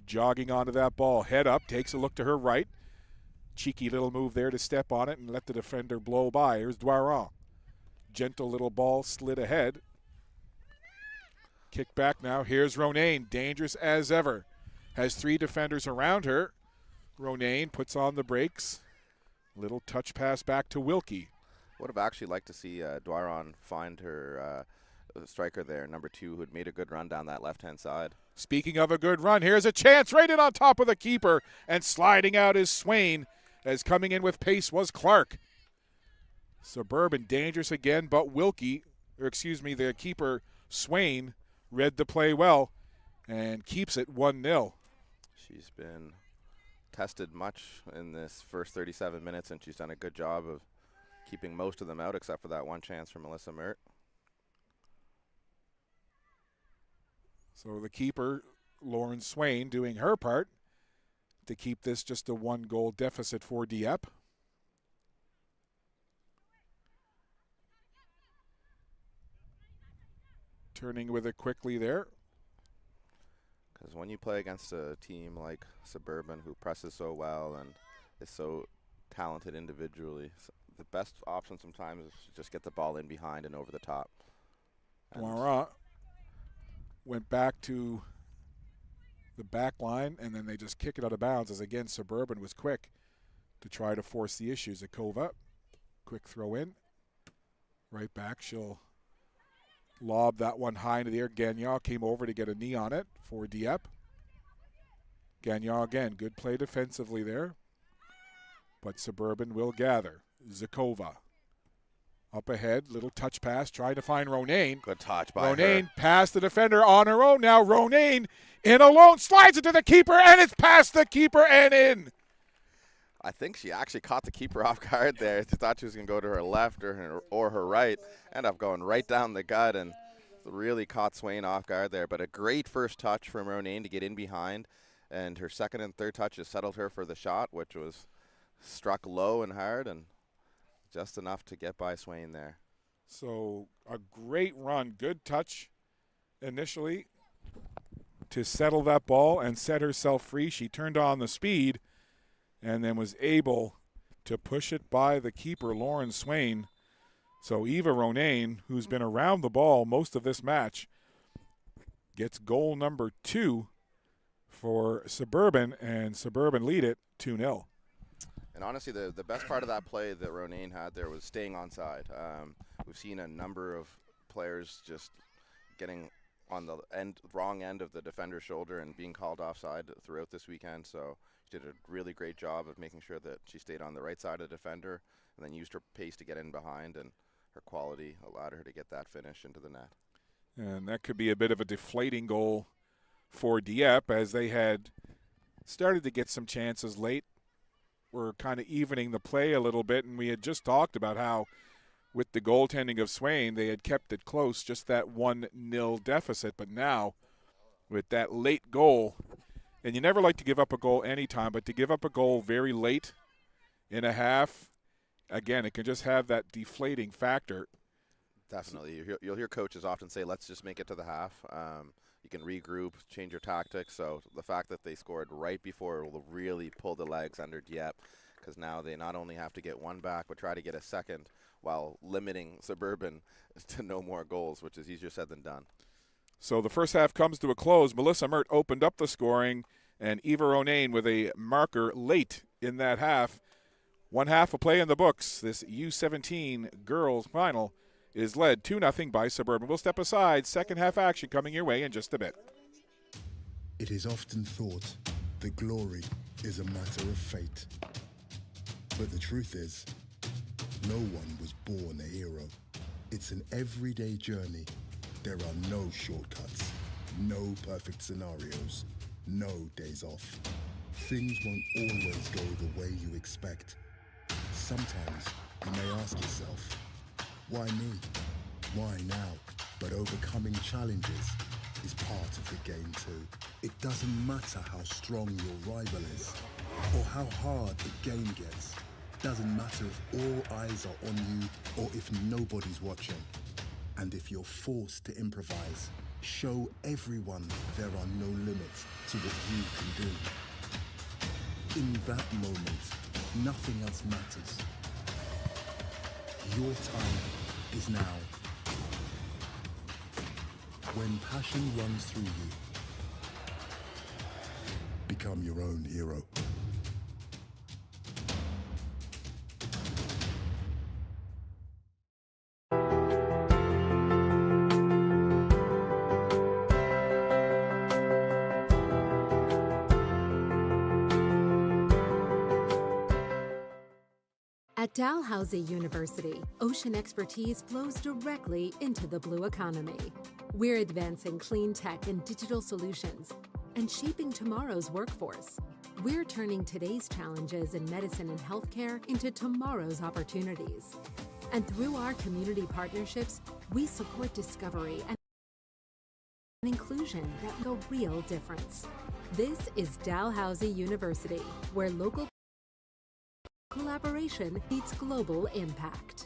Jogging onto that ball. Head up, takes a look to her right. Cheeky little move there to step on it and let the defender blow by. Here's Doiron. Gentle little ball slid ahead. Kick back now. Here's Ronayne, dangerous as ever. Has three defenders around her. Ronayne puts on the brakes. Little touch pass back to Wilkie. Would have actually liked to see Doiron find her striker there, number 2, who had made a good run down that left-hand side. Speaking of a good run, here's a chance right in on top of the keeper, and sliding out is Swain, as coming in with pace was Clark. Suburban dangerous again, but the keeper Swain read the play well and keeps it 1-0. She's been tested much in this first 37 minutes, and she's done a good job of keeping most of them out except for that one chance from Melissa Mert. So the keeper, Lauren Swain, doing her part to keep this just a 1-goal deficit for Dieppe. Turning with it quickly there. Because when you play against a team like Suburban, who presses so well and is so talented individually, the best option sometimes is to just get the ball in behind and over the top. Doiron went back to the back line, and then they just kick it out of bounds as, again, Suburban was quick to try to force the issue. Zakova, quick throw in. Right back, she'll lob that one high into the air. Gagnon came over to get a knee on it for Dieppe. Gagnon again, good play defensively there. But Suburban will gather. Zakova up ahead, little touch pass, trying to find Ronayne. Good touch by Ronayne her. past the defender on her own. Now Ronayne in alone, slides it to the keeper, and it's past the keeper and in. I think she actually caught the keeper off guard there. She thought she was going to go to her left or her right. Ended up going right down the gut and really caught Swain off guard there. But a great first touch from Ronayne to get in behind. And her second and third touches settled her for the shot, which was struck low and hard and just enough to get by Swain there. So a great run, good touch initially to settle that ball and set herself free. She turned on the speed and then was able to push it by the keeper, Lauren Swain. So Eva Ronayne, who's been around the ball most of this match, gets goal number 2 for Suburban, and Suburban lead it 2-0. And honestly, the best part of that play that Ronayne had there was staying onside. We've seen a number of players just getting on the wrong end of the defender's shoulder and being called offside throughout this weekend. So did a really great job of making sure that she stayed on the right side of the defender and then used her pace to get in behind, and her quality allowed her to get that finish into the net. And that could be a bit of a deflating goal for Dieppe, as they had started to get some chances late. We're kind of evening the play a little bit, and we had just talked about how with the goaltending of Swain, they had kept it close, just that 1-0 deficit. But now, with that late goal, and you never like to give up a goal anytime, but to give up a goal very late in a half, again, it can just have that deflating factor. Definitely. You'll hear coaches often say, let's just make it to the half. You can regroup, change your tactics. So the fact that they scored right before will really pull the legs under Dieppe, because now they not only have to get one back, but try to get a second while limiting Suburban to no more goals, which is easier said than done. So the first half comes to a close. Melissa Mert opened up the scoring, and Eva Ronayne with a marker late in that half. One half of play in the books. This U17 girls final is led 2-0 by Suburban. We'll step aside. Second half action coming your way in just a bit. It is often thought that glory is a matter of fate. But the truth is, no one was born a hero. It's an everyday journey. There are no shortcuts, no perfect scenarios, no days off. Things won't always go the way you expect. Sometimes you may ask yourself, why me? Why now? But overcoming challenges is part of the game too. It doesn't matter how strong your rival is or how hard the game gets. Doesn't matter if all eyes are on you or if nobody's watching. And if you're forced to improvise, show everyone there are no limits to what you can do. In that moment, nothing else matters. Your time is now. When passion runs through you, become your own hero. At Dalhousie University, ocean expertise flows directly into the blue economy. We're advancing clean tech and digital solutions and shaping tomorrow's workforce. We're turning today's challenges in medicine and healthcare into tomorrow's opportunities. And through our community partnerships, we support discovery and inclusion that make a real difference. This is Dalhousie University, where local collaboration meets global impact.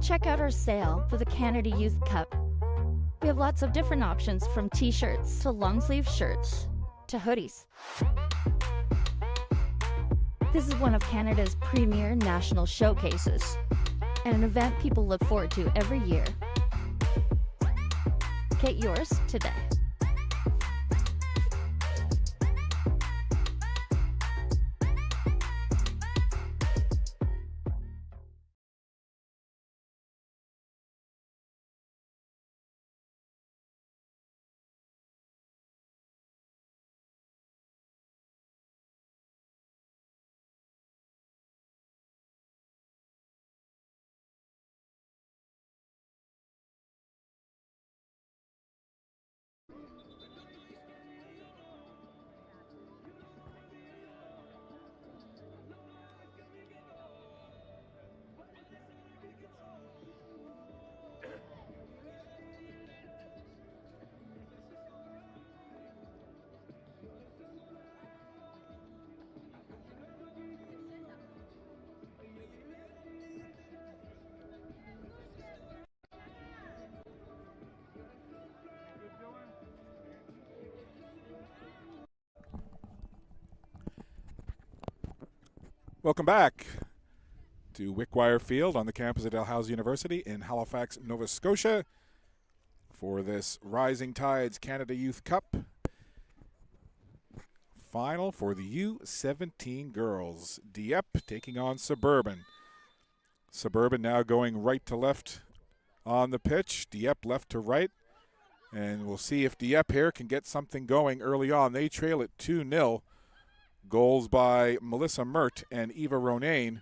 check out our sale for the Canada Youth Cup. We have lots of different options from t-shirts to long sleeve shirts to hoodies. This is one of Canada's premier national showcases and an event people look forward to every year. Get yours today. Welcome back to Wickwire Field on the campus of Dalhousie University in Halifax, Nova Scotia for this Rising Tides Canada Youth Cup final for the U17 girls. Dieppe taking on Suburban. Suburban now going right to left on the pitch. Dieppe left to right. And we'll see if Dieppe here can get something going early on. They trail it 2-0. Goals by Melissa Mert and Eva Ronayne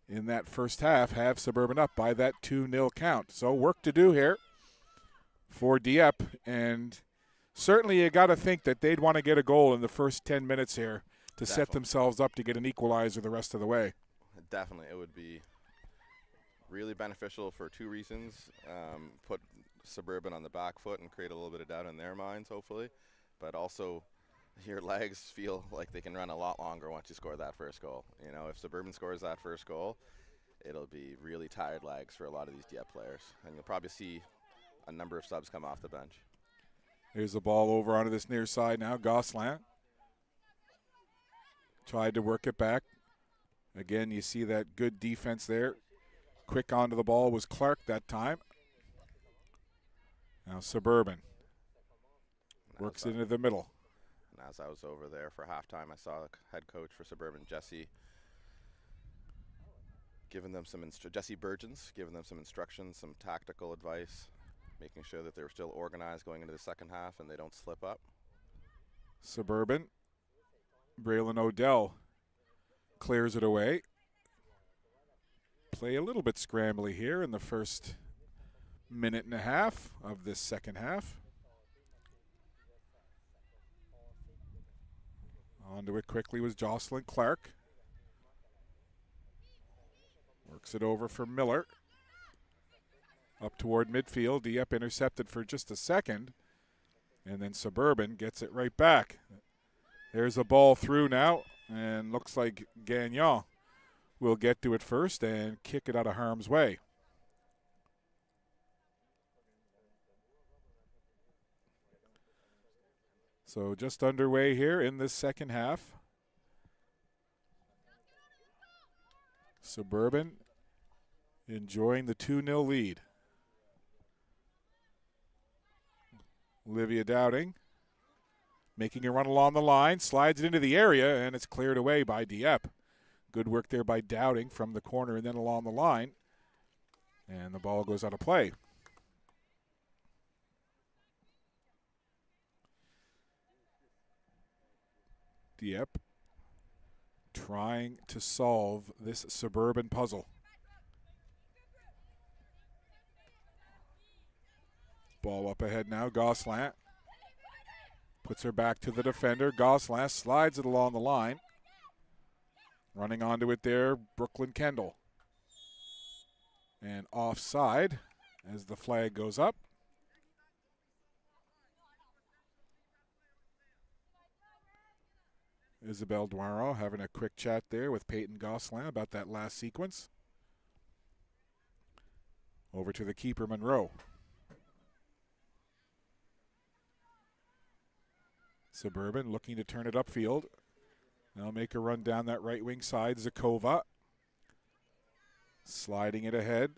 in that first half have Suburban up by that 2-0 count. So work to do here for Dieppe, and certainly you got to think that they'd want to get a goal in the first 10 minutes here to set themselves up to get an equalizer the rest of the way. Definitely. It would be really beneficial for two reasons. Put Suburban on the back foot and create a little bit of doubt in their minds, hopefully, but also your legs feel like they can run a lot longer once you score that first goal. You know, if Suburban scores that first goal, it'll be really tired legs for a lot of these Dieppe players, and you'll probably see a number of subs come off the bench. Here's the ball over onto this near side now. Gosselin tried to work it back. Again, you see that good defense there. Quick onto the ball was Clark that time. Now Suburban works into the middle. As I was over there for halftime, I saw the head coach for Suburban, Jesse Burgens, giving them some instructions, some tactical advice, making sure that they're still organized going into the second half and they don't slip up. Suburban, Braylon Odell clears it away. Play a little bit scrambly here in the first minute and a half of this second half. Onto it quickly was Jocelyn Clark. Works it over for Miller. Up toward midfield. Dieppe intercepted for just a second. And then Suburban gets it right back. There's a ball through now. And looks like Gagnon will get to it first and kick it out of harm's way. So just underway here in this second half. Suburban enjoying the 2-0 lead. Olivia Dowding making a run along the line, slides it into the area, and it's cleared away by Dieppe. Good work there by Dowding from the corner and then along the line. And the ball goes out of play. Dieppe trying to solve this Suburban puzzle. Ball up ahead now. Gosselin puts her back to the defender. Gosselin slides it along the line. Running onto it there, Brooklyn Kendall. And offside as the flag goes up. Isabel Duaro having a quick chat there with Peyton Gosselin about that last sequence. Over to the keeper, Monroe. Suburban looking to turn it upfield. They'll make a run down that right wing side. Zakova sliding it ahead.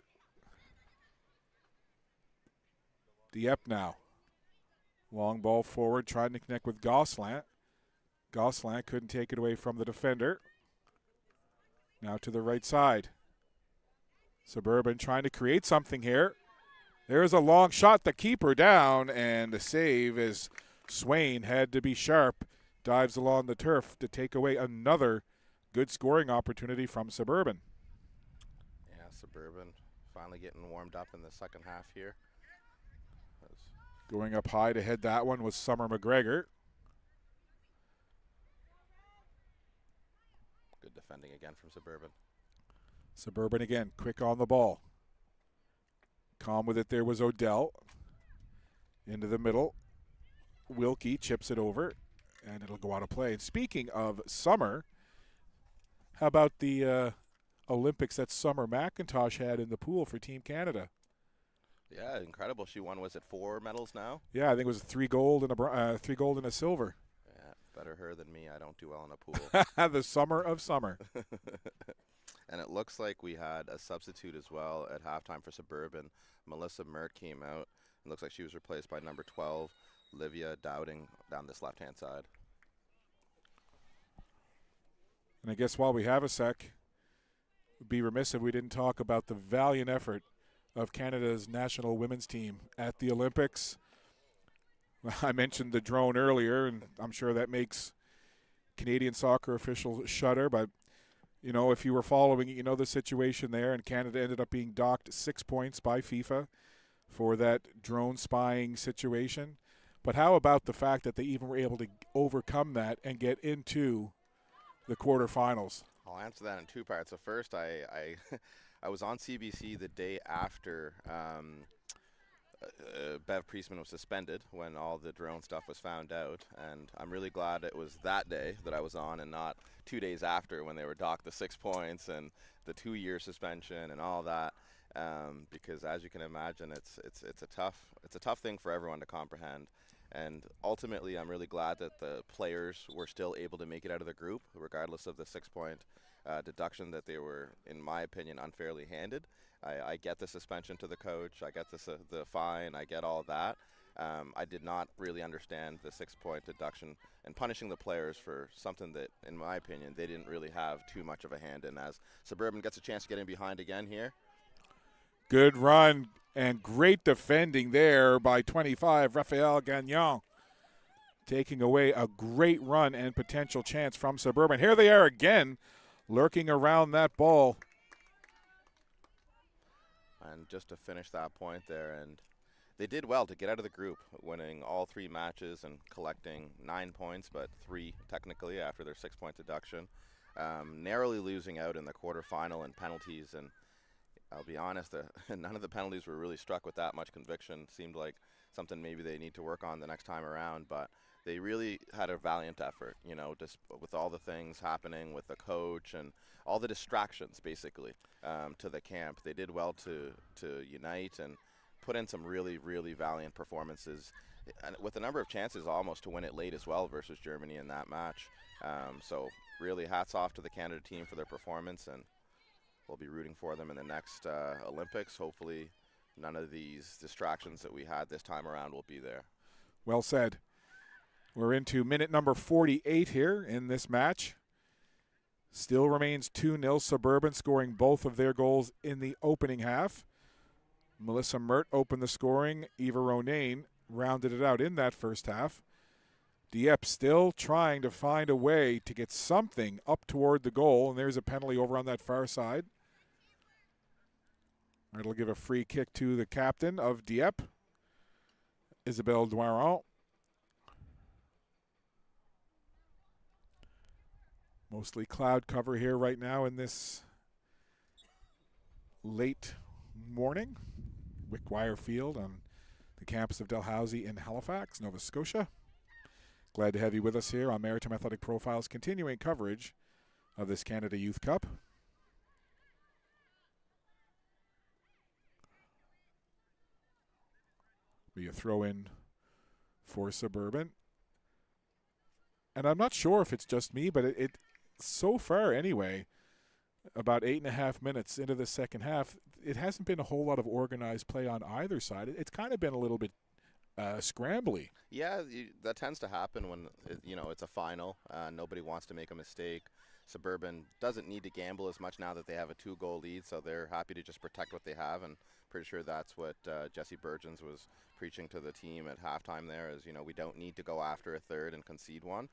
Dieppe now. Long ball forward, trying to connect with Gosselin. Gosselin couldn't take it away from the defender. Now to the right side. Suburban trying to create something here. There's a long shot, the keeper down, and the save is Swain had to be sharp. Dives along the turf to take away another good scoring opportunity from Suburban. Yeah, Suburban finally getting warmed up in the second half here. Going up high to head that one was Summer McGregor. Good defending again from Suburban. Suburban again, quick on the ball. Calm with it there was Odell. Into the middle. Wilkie chips it over, and it'll go out of play. And speaking of summer, how about the Olympics that Summer McIntosh had in the pool for Team Canada? Yeah, incredible. She won, was it 4 medals now? Yeah, I think it was 3 gold and a silver. Yeah, better her than me. I don't do well in a pool. The summer of summer. And it looks like we had a substitute as well at halftime for Suburban. Melissa Mert came out. It looks like she was replaced by number 12, Livia Dowding, down this left-hand side. And I guess while we have a sec, we'd be remiss if we didn't talk about the valiant effort of Canada's national women's team at the Olympics. I mentioned the drone earlier, and I'm sure that makes Canadian soccer officials shudder, but you know, if you were following it, you know the situation there, and Canada ended up being docked 6 points by FIFA for that drone spying situation. But how about the fact that they even were able to overcome that and get into the quarterfinals? I'll answer that in 2 parts. So first, I was on CBC the day after Bev Priestman was suspended when all the drone stuff was found out, and I'm really glad it was that day that I was on and not 2 days after when they were docked the 6 points and the 2-year suspension and all that, because as you can imagine, it's a tough thing for everyone to comprehend. And ultimately, I'm really glad that the players were still able to make it out of the group, regardless of the 6-point deduction that they were, in my opinion, unfairly handed. I get the suspension to the coach. I get the fine. I get all of that. I did not really understand the 6-point deduction and punishing the players for something that, in my opinion, they didn't really have too much of a hand in. As Suburban gets a chance to get in behind again here. Good run and great defending there by 25, Raphael Gagnon. Taking away a great run and potential chance from Suburban. Here they are again, lurking around that ball. And just to finish that point there, and they did well to get out of the group, winning all 3 matches and collecting 9 points, but 3 technically after their 6-point deduction. Narrowly losing out in the quarterfinal in penalties, and I'll be honest, none of the penalties were really struck with that much conviction. Seemed like something maybe they need to work on the next time around, but they really had a valiant effort, you know, just with all the things happening with the coach and all the distractions, basically, to the camp. They did well to unite and put in some really, really valiant performances, and with a number of chances almost to win it late as well versus Germany in that match. So really hats off to the Canada team for their performance, and we'll be rooting for them in the next Olympics. Hopefully none of these distractions that we had this time around will be there. Well said. We're into minute number 48 here in this match. Still remains 2-0 Suburban, scoring both of their goals in the opening half. Melissa Mert opened the scoring. Eva Ronayne rounded it out in that first half. Dieppe still trying to find a way to get something up toward the goal, and there's a penalty over on that far side. It'll give a free kick to the captain of Dieppe, Isabelle Doiron. Mostly cloud cover here right now in this late morning. Wickwire Field on the campus of Dalhousie in Halifax, Nova Scotia. Glad to have you with us here on Maritime Athletic Profile's continuing coverage of this Canada Youth Cup. Be a throw in for Suburban. And I'm not sure if it's just me, but it so far anyway, about 8.5 minutes into the second half, it hasn't been a whole lot of organized play on either side. It's kind of been a little bit scrambly. Yeah, that tends to happen when it's a final. Nobody wants to make a mistake. Suburban doesn't need to gamble as much now that they have a 2-goal lead, so they're happy to just protect what they have, and pretty sure that's what Jesse Burgeons was preaching to the team at halftime there is, we don't need to go after a third and concede one.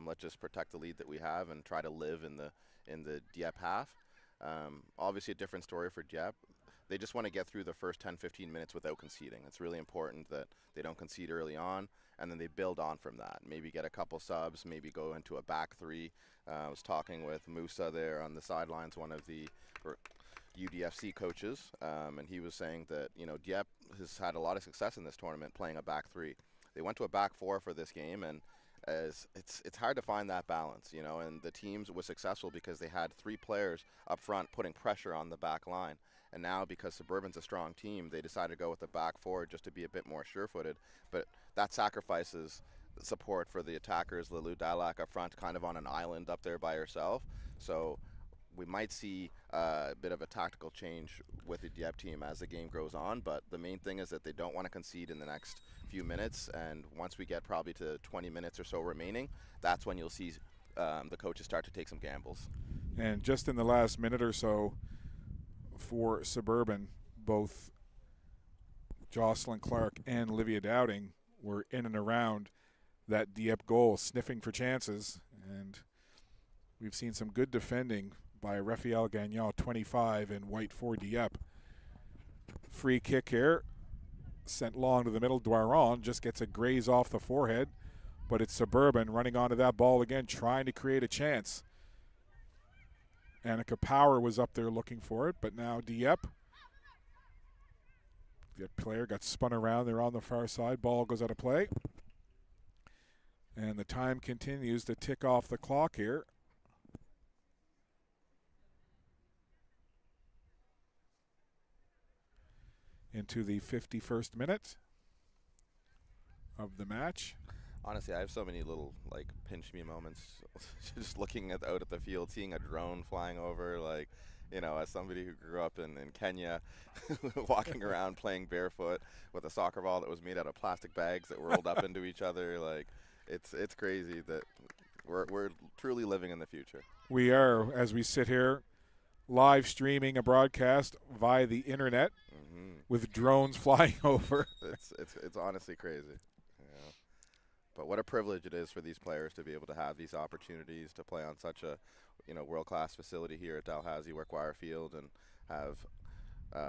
Let's just protect the lead that we have and try to live in the Dieppe half. Obviously a different story for Dieppe. They just want to get through the first 10-15 minutes without conceding. It's really important that they don't concede early on, and then they build on from that. Maybe get a couple subs, maybe go into a back three. I was talking with Musa there on the sidelines, one of the UDFC coaches, and he was saying that, Dieppe has had a lot of success in this tournament playing a back three. They went to a back four for this game, and it's hard to find that balance, and the teams was successful because they had 3 players up front putting pressure on the back line. And now, because Suburban's a strong team, they decided to go with the back four just to be a bit more sure-footed. But that sacrifices support for the attackers, Lulu Dalak up front, kind of on an island up there by herself. So we might see a bit of a tactical change with the Dieppe team as the game goes on. But the main thing is that they don't want to concede in the next few minutes. And once we get probably to 20 minutes or so remaining, that's when you'll see the coaches start to take some gambles. And just in the last minute or so, for Suburban, both Jocelyn Clark and Olivia Dowding were in and around that Dieppe goal, sniffing for chances. And we've seen some good defending by Raphael Gagnon, 25, in white for Dieppe. Free kick here, sent long to the middle. Doiron just gets a graze off the forehead, but it's Suburban running onto that ball again, trying to create a chance. Annika Power was up there looking for it, but now Dieppe. The player got spun around. They're on the far side. Ball goes out of play. And the time continues to tick off the clock here. Into the 51st minute of the match. Honestly, I have so many little pinch me moments just looking out at the field, seeing a drone flying over, as somebody who grew up in Kenya, walking around playing barefoot with a soccer ball that was made out of plastic bags that rolled up into each other. It's crazy that we're truly living in the future. We are, as we sit here live streaming a broadcast via the internet with drones flying over. It's honestly crazy. But what a privilege it is for these players to be able to have these opportunities to play on such a, world-class facility here at Dalhousie, Workwire Field, and have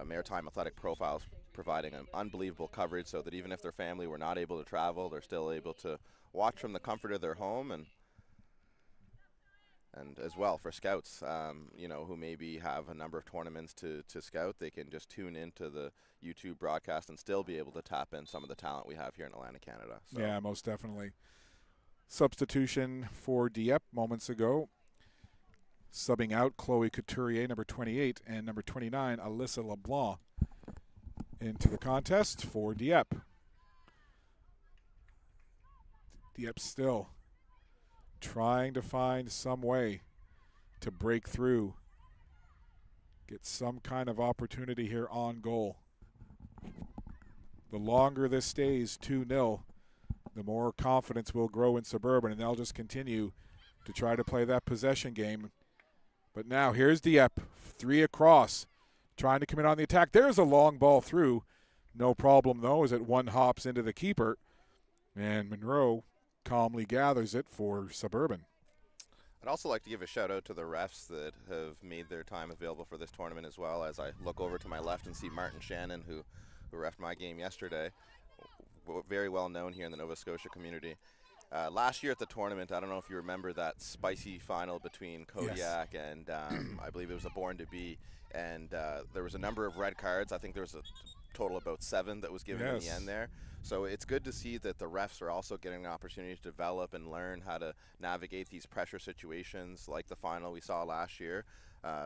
Maritime Athletic Profiles providing an unbelievable coverage so that even if their family were not able to travel, they're still able to watch from the comfort of their home. And as well for scouts, who maybe have a number of tournaments to scout, they can just tune into the YouTube broadcast and still be able to tap in some of the talent we have here in Atlantic Canada. So. Yeah, most definitely. Substitution for Dieppe moments ago. Subbing out Chloe Couturier, number 28, and number 29, Alyssa LeBlanc, into the contest for Dieppe. Dieppe still trying to find some way to break through, get some kind of opportunity here on goal. The longer this stays 2-0, the more confidence will grow in Suburban, and they'll just continue to try to play that possession game. But now here's Dieppe, 3 across, trying to come in on the attack. There's a long ball through. No problem, though, as it one hops into the keeper, and Monroe calmly gathers it for Suburban. I'd also like to give a shout out to the refs that have made their time available for this tournament as well. As I look over to my left and see Martin Shannon, who refed my game yesterday, very well known here in the Nova Scotia community. Last year at the tournament, I don't know if you remember that spicy final between Kodiak and I believe it was a Born to Be, and there was a number of red cards. I think there was a total of about 7 that was given in the end there. So it's good to see that the refs are also getting an opportunity to develop and learn how to navigate these pressure situations like the final we saw last year,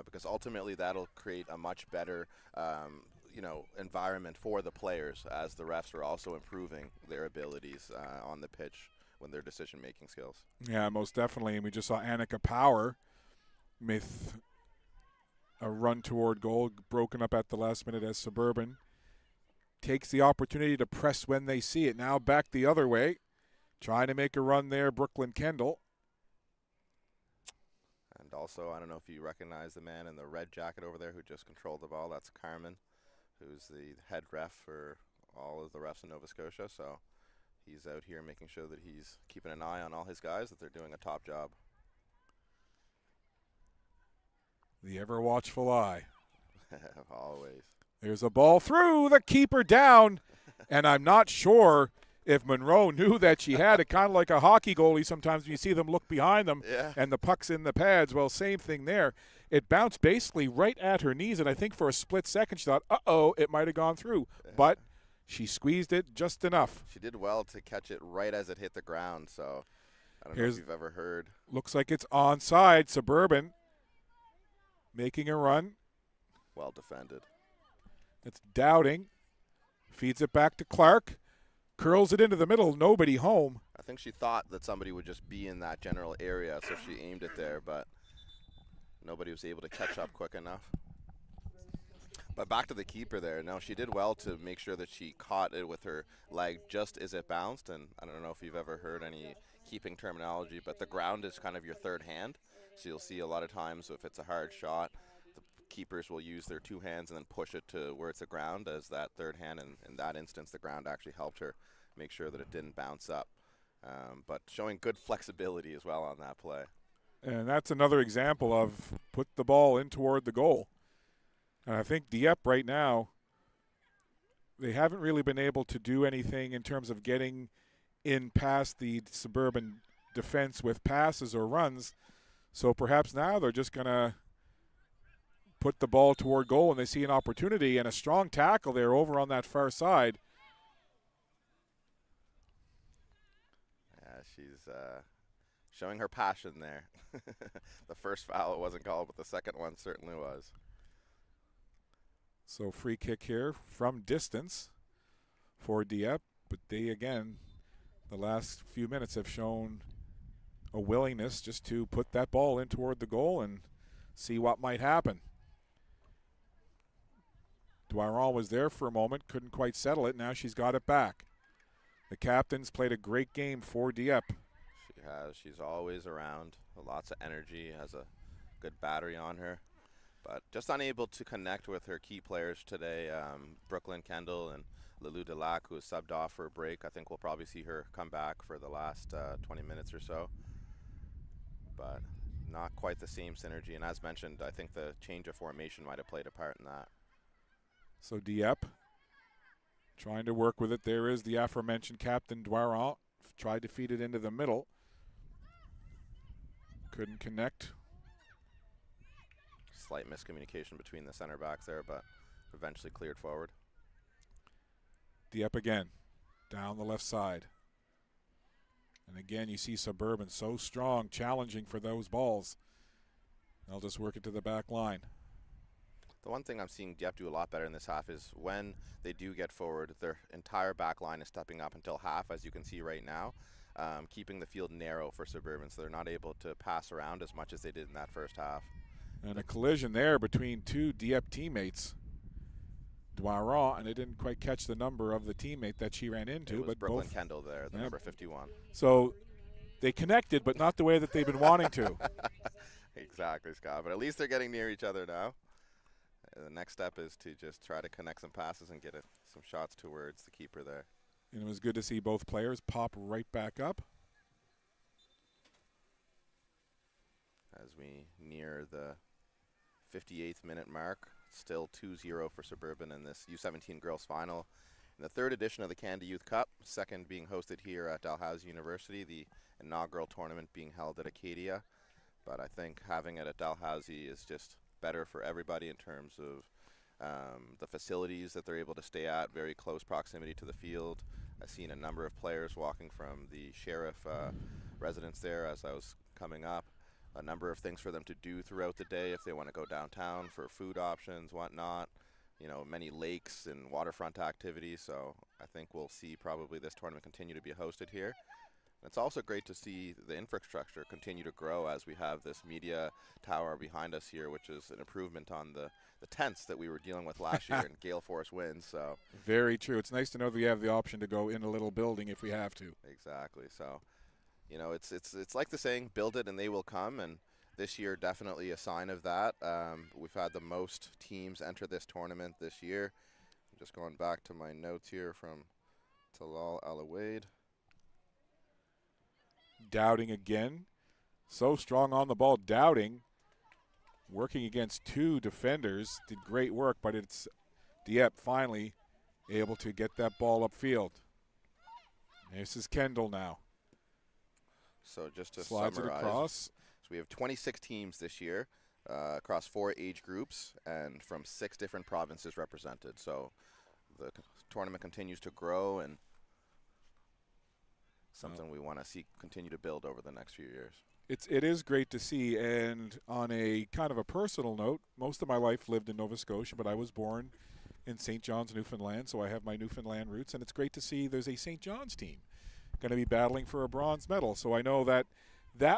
because ultimately that'll create a much better environment for the players as the refs are also improving their abilities on the pitch when their decision-making skills. Yeah, most definitely. And we just saw Annika Power with a run toward goal, broken up at the last minute as Suburban takes the opportunity to press when they see it. Now back the other way, trying to make a run there, Brooklyn Kendall. And also, I don't know if you recognize the man in the red jacket over there who just controlled the ball. That's Carmen, who's the head ref for all of the refs in Nova Scotia. So he's out here making sure that he's keeping an eye on all his guys, that they're doing a top job. The ever watchful eye. Always. There's a ball through, the keeper down, and I'm not sure if Monroe knew that she had it. Kind of like a hockey goalie sometimes when you see them look behind them and the puck's in the pads. Well, same thing there. It bounced basically right at her knees, and I think for a split second she thought, uh-oh, it might have gone through. But she squeezed it just enough. She did well to catch it right as it hit the ground, so I don't know if you've ever heard. Looks like it's onside. Suburban making a run. Well defended. It's Dowding. Feeds it back to Clark. Curls it into the middle. Nobody home. I think she thought that somebody would just be in that general area, so she aimed it there, but nobody was able to catch up quick enough. But back to the keeper there. No, she did well to make sure that she caught it with her leg just as it bounced. And I don't know if you've ever heard any keeping terminology, but the ground is kind of your third hand. So you'll see a lot of times if it's a hard shot, the keepers will use their two hands and then push it to where it's the ground as that third hand. And in that instance, the ground actually helped her make sure that it didn't bounce up. But showing good flexibility as well on that play. And that's another example of put the ball in toward the goal. And I think Dieppe right now, they haven't really been able to do anything in terms of getting in past the Suburban defense with passes or runs. So perhaps now they're just going to put the ball toward goal when they see an opportunity, and a strong tackle there over on that far side. Yeah, she's showing her passion there. The first foul it wasn't called, but the second one certainly was. So free kick here from distance for Dieppe, but they again, the last few minutes have shown a willingness just to put that ball in toward the goal and see what might happen. Dwyeron was there for a moment, couldn't quite settle it. Now she's got it back. The captain's played a great game for Dieppe. She has. She's always around. Lots of energy, has a good battery on her. But just unable to connect with her key players today. Brooklyn Kendall and Lulu Delac, who is subbed off for a break. I think we'll probably see her come back for the last 20 minutes or so. But not quite the same synergy. And as mentioned, I think the change of formation might have played a part in that. So Dieppe trying to work with it. There is the aforementioned captain, Dwyeron. Tried to feed it into the middle. Couldn't connect. Slight miscommunication between the center backs there, but eventually cleared forward. Dieppe again, down the left side. And again, you see Suburban so strong, challenging for those balls. They'll just work it to the back line. The one thing I'm seeing Dieppe do a lot better in this half is when they do get forward, their entire back line is stepping up until half, as you can see right now, keeping the field narrow for Suburban, so they're not able to pass around as much as they did in that first half. And a collision there between two Dieppe teammates, Dwyeron, and it didn't quite catch the number of the teammate that she ran into. It was but Brooklyn both, Kendall there, the number 51. So they connected, but not the way that they've been wanting to. Exactly, Scott. But at least they're getting near each other now. The next step is to just try to connect some passes and get some shots towards the keeper there. And it was good to see both players pop right back up. As we near the 58th minute mark, still 2-0 for Suburban in this U17 girls final. In the third edition of the Canada Youth Cup, second being hosted here at Dalhousie University, the inaugural tournament being held at Acadia. But I think having it at Dalhousie is just better for everybody in terms of the facilities that they're able to stay at, very close proximity to the field. I've seen a number of players walking from the sheriff residence there as I was coming up. A number of things for them to do throughout the day if they want to go downtown for food options, whatnot. many lakes and waterfront activities. So I think we'll see probably this tournament continue to be hosted here. It's also great to see the infrastructure continue to grow as we have this media tower behind us here, which is an improvement on the tents that we were dealing with last year in gale force winds. So very true. It's nice to know that we have the option to go in a little building if we have to. Exactly. So, it's like the saying, build it and they will come. And this year, definitely a sign of that. We've had the most teams enter this tournament this year. I'm just going back to my notes here from Talal Alawaid. Dowding again. So strong on the ball. Dowding working against two defenders. Did great work, but it's Dieppe finally able to get that ball upfield. This is Kendall now. So just to slides summarize, it across. So we have 26 teams this year across 4 age groups and from 6 different provinces represented. So the tournament continues to grow and something we want to see continue to build over the next few years. It is great to see, and on a kind of a personal note, most of my life lived in Nova Scotia, but I was born in St. John's, Newfoundland, so I have my Newfoundland roots, and it's great to see there's a St. John's team going to be battling for a bronze medal. So I know that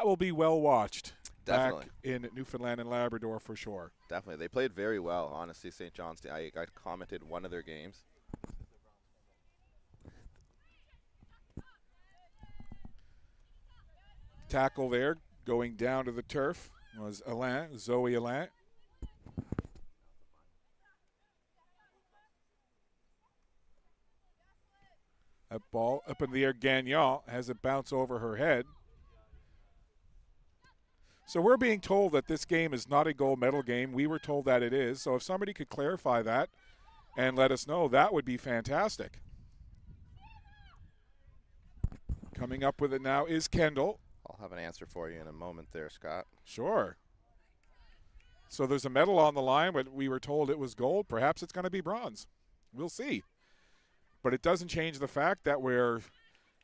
will be well watched. Definitely. Back in Newfoundland and Labrador for sure. Definitely. They played very well, honestly, St. John's. I commented one of their games. Tackle there, going down to the turf, was Zoe Alain. That ball up in the air, Gagnon has it bounce over her head. So we're being told that this game is not a gold medal game. We were told that it is. So if somebody could clarify that and let us know, that would be fantastic. Coming up with it now is Kendall. I'll have an answer for you in a moment there, Scott. Sure. So there's a medal on the line, but we were told it was gold. Perhaps it's going to be bronze. We'll see. But it doesn't change the fact that we're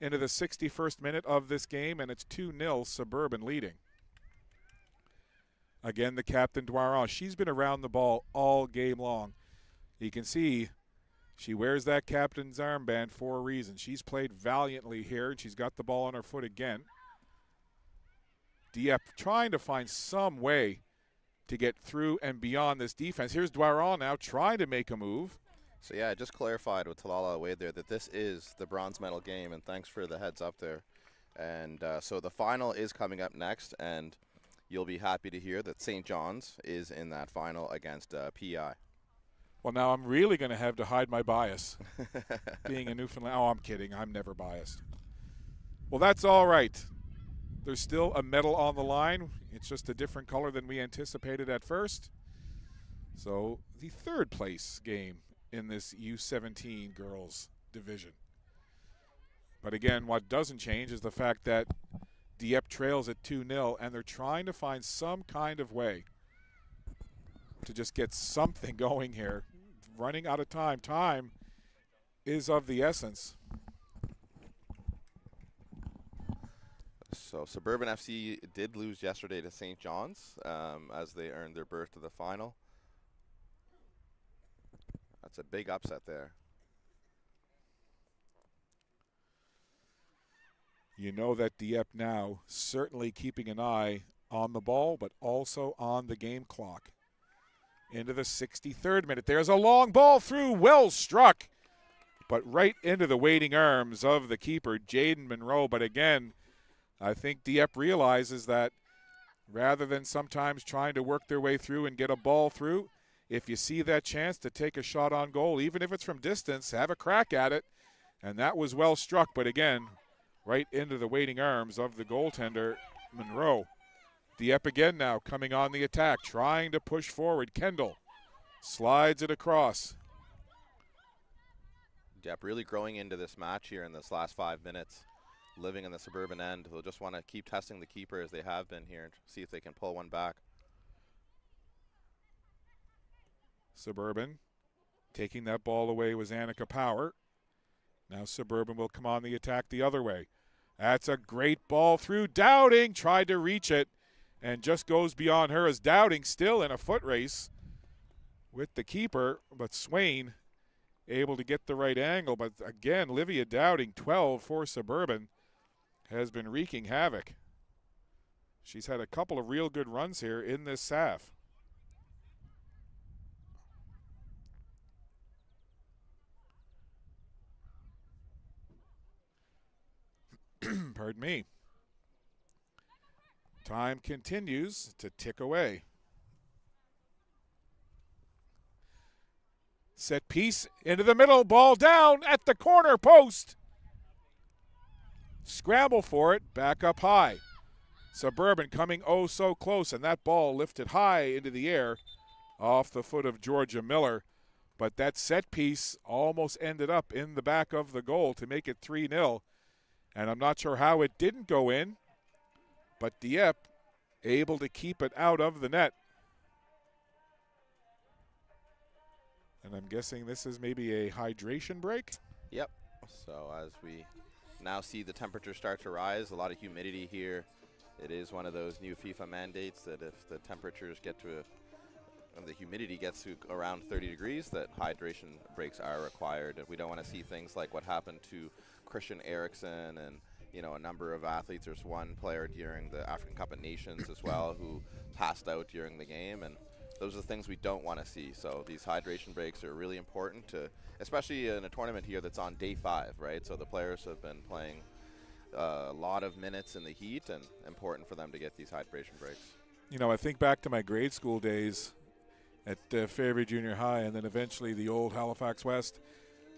into the 61st minute of this game, and it's 2-0 Suburban leading. Again, the captain, Doiron. She's been around the ball all game long. You can see she wears that captain's armband for a reason. She's played valiantly here, and she's got the ball on her foot again. Dieppe trying to find some way to get through and beyond this defense. Here's Doiron now trying to make a move. So, yeah, I just clarified with Talala Wade there that this is the bronze medal game, and thanks for the heads up there. And so the final is coming up next, and you'll be happy to hear that St. John's is in that final against PI. Well, now I'm really going to have to hide my bias. Being a Newfoundland. Oh, I'm kidding. I'm never biased. Well, that's all right. There's still a medal on the line. It's just a different color than we anticipated at first. So the third place game in this U17 girls division. But again, what doesn't change is the fact that Dieppe trails at 2-0, and they're trying to find some kind of way to just get something going here. Running out of time. Time is of the essence. So Suburban FC did lose yesterday to St. John's as they earned their berth to the final. That's a big upset there. You know that Dieppe now certainly keeping an eye on the ball, but also on the game clock. Into the 63rd minute. There's a long ball through, well struck, but right into the waiting arms of the keeper, Jaden Monroe. But again, I think Dieppe realizes that rather than sometimes trying to work their way through and get a ball through, if you see that chance to take a shot on goal, even if it's from distance, have a crack at it. And that was well struck, but again, right into the waiting arms of the goaltender, Monroe. Dieppe again now coming on the attack, trying to push forward. Kendall slides it across. Dieppe really growing into this match here in this last 5 minutes, living in the Suburban end. They'll just want to keep testing the keeper as they have been here and see if they can pull one back. Suburban taking that ball away was Annika Power. Now Suburban will come on the attack the other way. That's a great ball through. Dowding tried to reach it and just goes beyond her as Dowding still in a foot race. with the keeper, but Swain able to get the right angle. But again, Livia Dowding, 12 for Suburban, has been wreaking havoc. She's had a couple of real good runs here in this half. Pardon me. Time continues to tick away. Set piece into the middle, ball down at the corner post. Scramble for it, back up high. Suburban coming oh so close, and that ball lifted high into the air off the foot of Georgia Miller. But that set piece almost ended up in the back of the goal to make it 3-0. And I'm not sure how it didn't go in, but Dieppe able to keep it out of the net. And I'm guessing this is maybe a hydration break? Yep. So as we now see the temperature start to rise, a lot of humidity here. It is one of those new FIFA mandates that if the temperatures get to and the humidity gets to around 30 degrees, that hydration breaks are required. We don't want to see things like what happened to Christian Eriksen and, you know, a number of athletes. There's one player during the African Cup of Nations as well who passed out during the game, and those are the things we don't want to see. So these hydration breaks are really important to, especially in a tournament here that's on day 5, right? So the players have been playing a lot of minutes in the heat, and important for them to get these hydration breaks. You know, I think back to my grade school days at Fairview Junior High and then eventually the old Halifax West.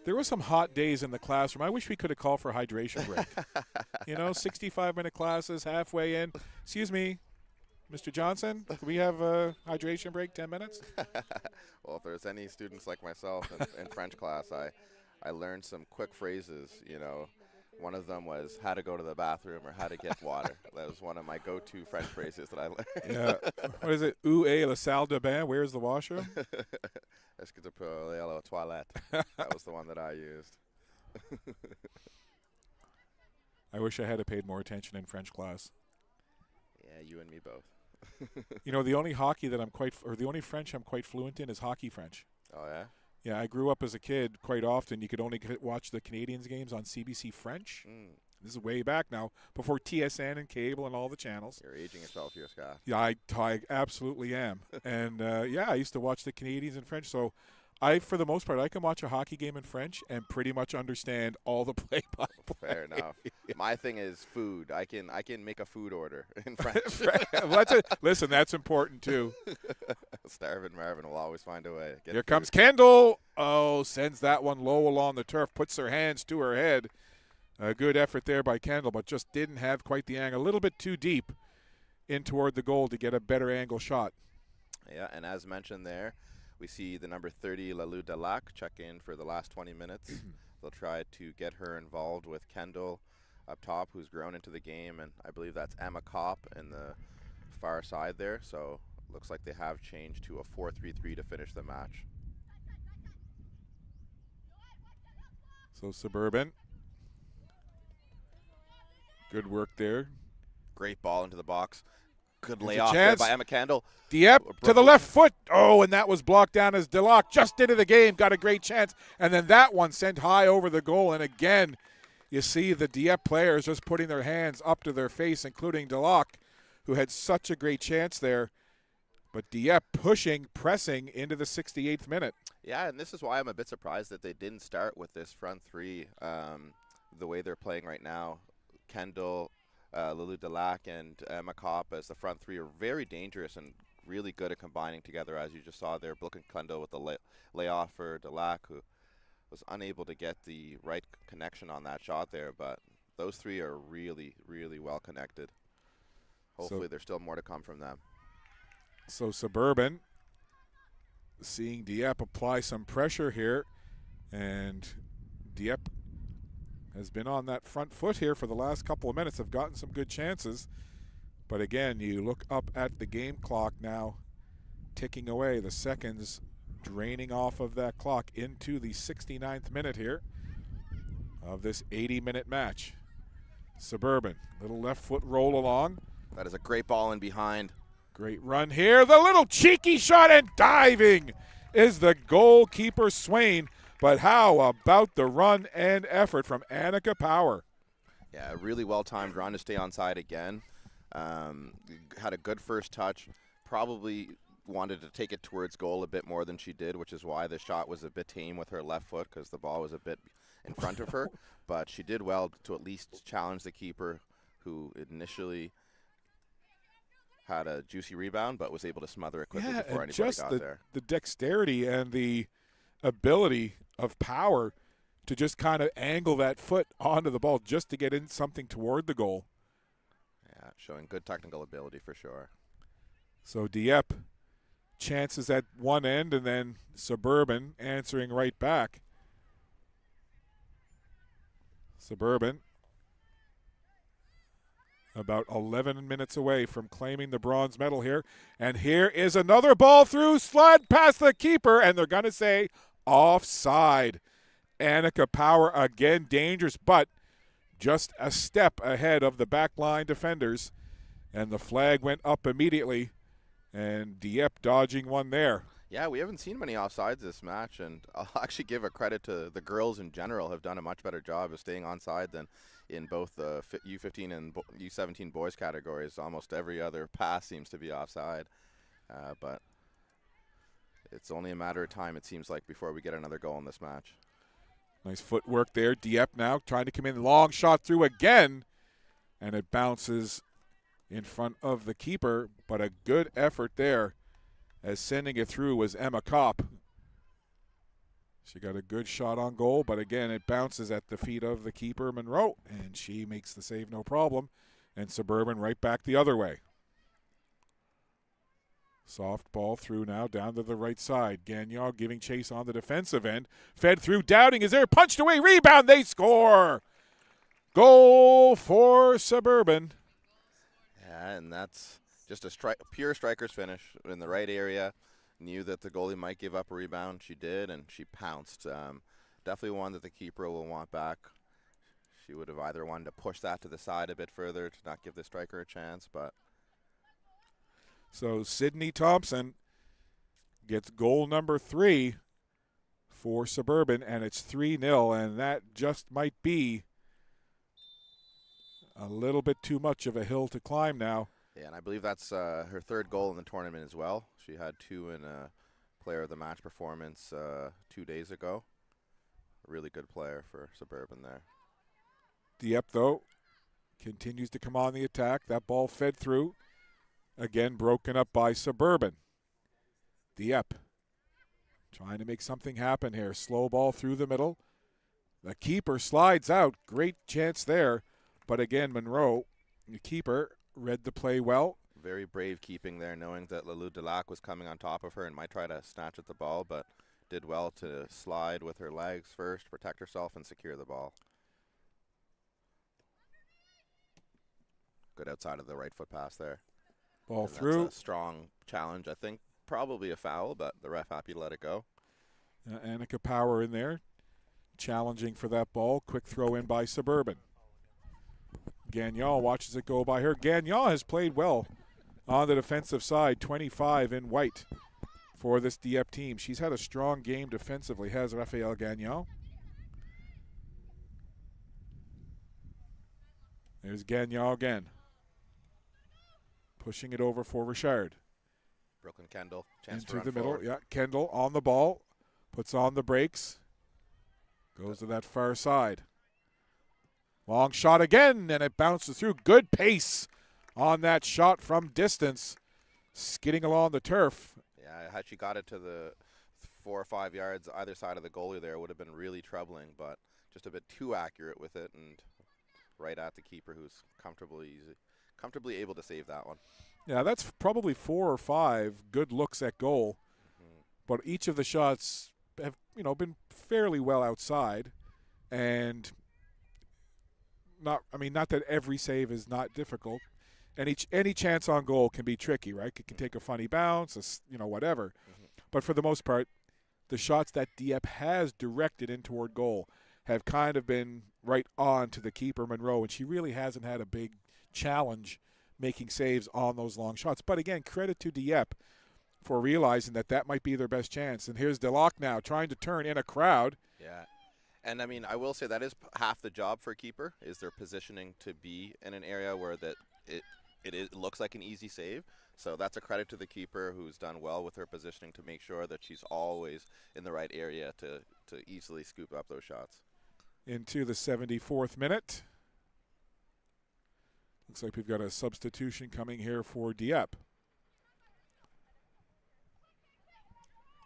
There were some hot days in the classroom. I wish we could have called for a hydration break. You know, 65-minute classes, halfway in. Excuse me, Mr. Johnson, can we have a hydration break, 10 minutes? Well, if there's any students like myself in French class, I learned some quick phrases, you know. One of them was how to go to the bathroom or how to get water. That was one of my go-to French phrases that I learned. Yeah. What is it? Où est la salle de bain? Where's the washroom? Est-ce que tu peux aller à la toilette? That was the one that I used. I wish I had paid more attention in French class. Yeah, you and me both. You know, the only hockey that the only French I'm quite fluent in is hockey French. Oh, yeah? Yeah, I grew up as a kid quite often. You could only watch the Canadians games on CBC French. This is way back now, before TSN and cable and all the channels. You're aging yourself here, Scott. Yeah, I absolutely am. And, yeah, I used to watch the Canadians in French. So for the most part, I can watch a hockey game in French and pretty much understand all the play-by-play. Fair enough. My thing is food. I can make a food order in French. Well, listen, that's important too. Starvin Marvin will always find a way. Here comes Kendall. Oh, sends that one low along the turf, puts her hands to her head. A good effort there by Kendall, but just didn't have quite the angle. A little bit too deep in toward the goal to get a better angle shot. Yeah, and as mentioned there, we see the number 30, Lalou Delac, check in for the last 20 minutes. They'll try to get her involved with Kendall up top, who's grown into the game, and I believe that's Emma Kopp in the far side there. So looks like they have changed to a 4-3-3 to finish the match. So Suburban. Good work there. Great ball into the box. Good There's layoff there by Emma Kendall. Dieppe to the left foot. Oh, and that was blocked down as Delac just into the game. Got a great chance. And then that one sent high over the goal. And again, you see the Dieppe players just putting their hands up to their face, including Delac, who had such a great chance there. But Dieppe pushing, pressing into the 68th minute. Yeah, and this is why I'm a bit surprised that they didn't start with this front three the way they're playing right now. Kendall, Lalou Delac, and Emma Kopp as the front three are very dangerous and really good at combining together, as you just saw there. Brooklyn Kendall with the layoff for Delac, who was unable to get the right connection on that shot there, but those three are really, really well connected. Hopefully there's still more to come from them. So Suburban seeing Dieppe apply some pressure here, and Dieppe has been on that front foot here for the last couple of minutes, have gotten some good chances. But again, you look up at the game clock now, ticking away, the seconds draining off of that clock into the 69th minute here of this 80-minute match. Suburban, little left foot roll along. That is a great ball in behind. Great run here, the little cheeky shot and diving is the goalkeeper Swain. But how about the run and effort from Annika Power? Yeah, really well-timed run to stay onside again. Had a good first touch. Probably wanted to take it towards goal a bit more than she did, which is why the shot was a bit tame with her left foot because the ball was a bit in front of her. But she did well to at least challenge the keeper, who initially had a juicy rebound but was able to smother it quickly before anybody just got there. The dexterity and the ability of Power to just kind of angle that foot onto the ball just to get in something toward the goal. Yeah, showing good technical ability for sure. So Dieppe chances at one end and then Suburban answering right back. Suburban about 11 minutes away from claiming the bronze medal here. And here is another ball through, slide past the keeper, and they're going to say offside. Annika Power again dangerous, but just a step ahead of the backline defenders. And the flag went up immediately, and Dieppe dodging one there. Yeah, we haven't seen many offsides this match, and I'll actually give a credit to the girls in general have done a much better job of staying onside than in both the U15 and U17 boys categories. Almost every other pass seems to be offside, but it's only a matter of time, it seems like, before we get another goal in this match. Nice footwork there. Dieppe now trying to come in. Long shot through again, and it bounces in front of the keeper, but a good effort there as sending it through was Emma Kopp. She got a good shot on goal, but again, it bounces at the feet of the keeper, Monroe, and she makes the save no problem, and Suburban right back the other way. Soft ball through now down to the right side. Gagnon giving chase on the defensive end. Fed through, Dowding is there, punched away, rebound, they score! Goal for Suburban. Yeah, and that's just a pure striker's finish in the right area. Knew that the goalie might give up a rebound. She did, and she pounced. Definitely one that the keeper will want back. She would have either wanted to push that to the side a bit further to not give the striker a chance, but. So Sydney Thompson gets goal number 3 for Suburban, and it's 3-0, and that just might be a little bit too much of a hill to climb now. Yeah, and I believe that's her third goal in the tournament as well. She had 2 in a player of the match performance 2 days ago. A really good player for Suburban there. Dieppe, though, continues to come on the attack. That ball fed through. Again, broken up by Suburban. Dieppe trying to make something happen here. Slow ball through the middle. The keeper slides out. Great chance there. But again, Monroe, the keeper, read the play well. Very brave keeping there, knowing that Lalou Delac was coming on top of her and might try to snatch at the ball, but did well to slide with her legs first, protect herself, and secure the ball. Good outside of the right foot pass there. Ball and through. That's a strong challenge. I think probably a foul, but the ref happy to let it go. Annika Power in there, challenging for that ball. Quick throw in by Suburban. Gagnon watches it go by her. Gagnon has played well on the defensive side, 25 in white for this Dieppe team. She's had a strong game defensively, has Raphael Gagnon. There's Gagnon again. Pushing it over for Richard. Brooklyn Kendall, chance Into to run the middle, forward. yeah. Kendall on the ball, puts on the brakes, goes to that far side. Long shot again, and it bounces through. Good pace on that shot from distance, skidding along the turf. Yeah, had she got it to the 4 or 5 yards either side of the goalie there, it would have been really troubling, but just a bit too accurate with it and right at the keeper, who's comfortably able to save that one. Yeah, that's probably 4 or 5 good looks at goal, but each of the shots have been fairly well outside, and not that every save is not difficult, and any chance on goal can be tricky, right? It can take a funny bounce, whatever. But for the most part, the shots that Dieppe has directed in toward goal have kind of been right on to the keeper, Monroe, and she really hasn't had a big challenge making saves on those long shots. But again, credit to Dieppe. for realizing that that might be their best chance. And here's Deloc now trying to turn in a crowd. Yeah. And I mean, I will say that is half the job for a keeper, is their positioning to be in an area where that it looks like an easy save. So that's a credit to the keeper who's done well with her positioning to make sure that she's always in the right area to easily scoop up those shots. Into the 74th minute. Looks like we've got a substitution coming here for Dieppe.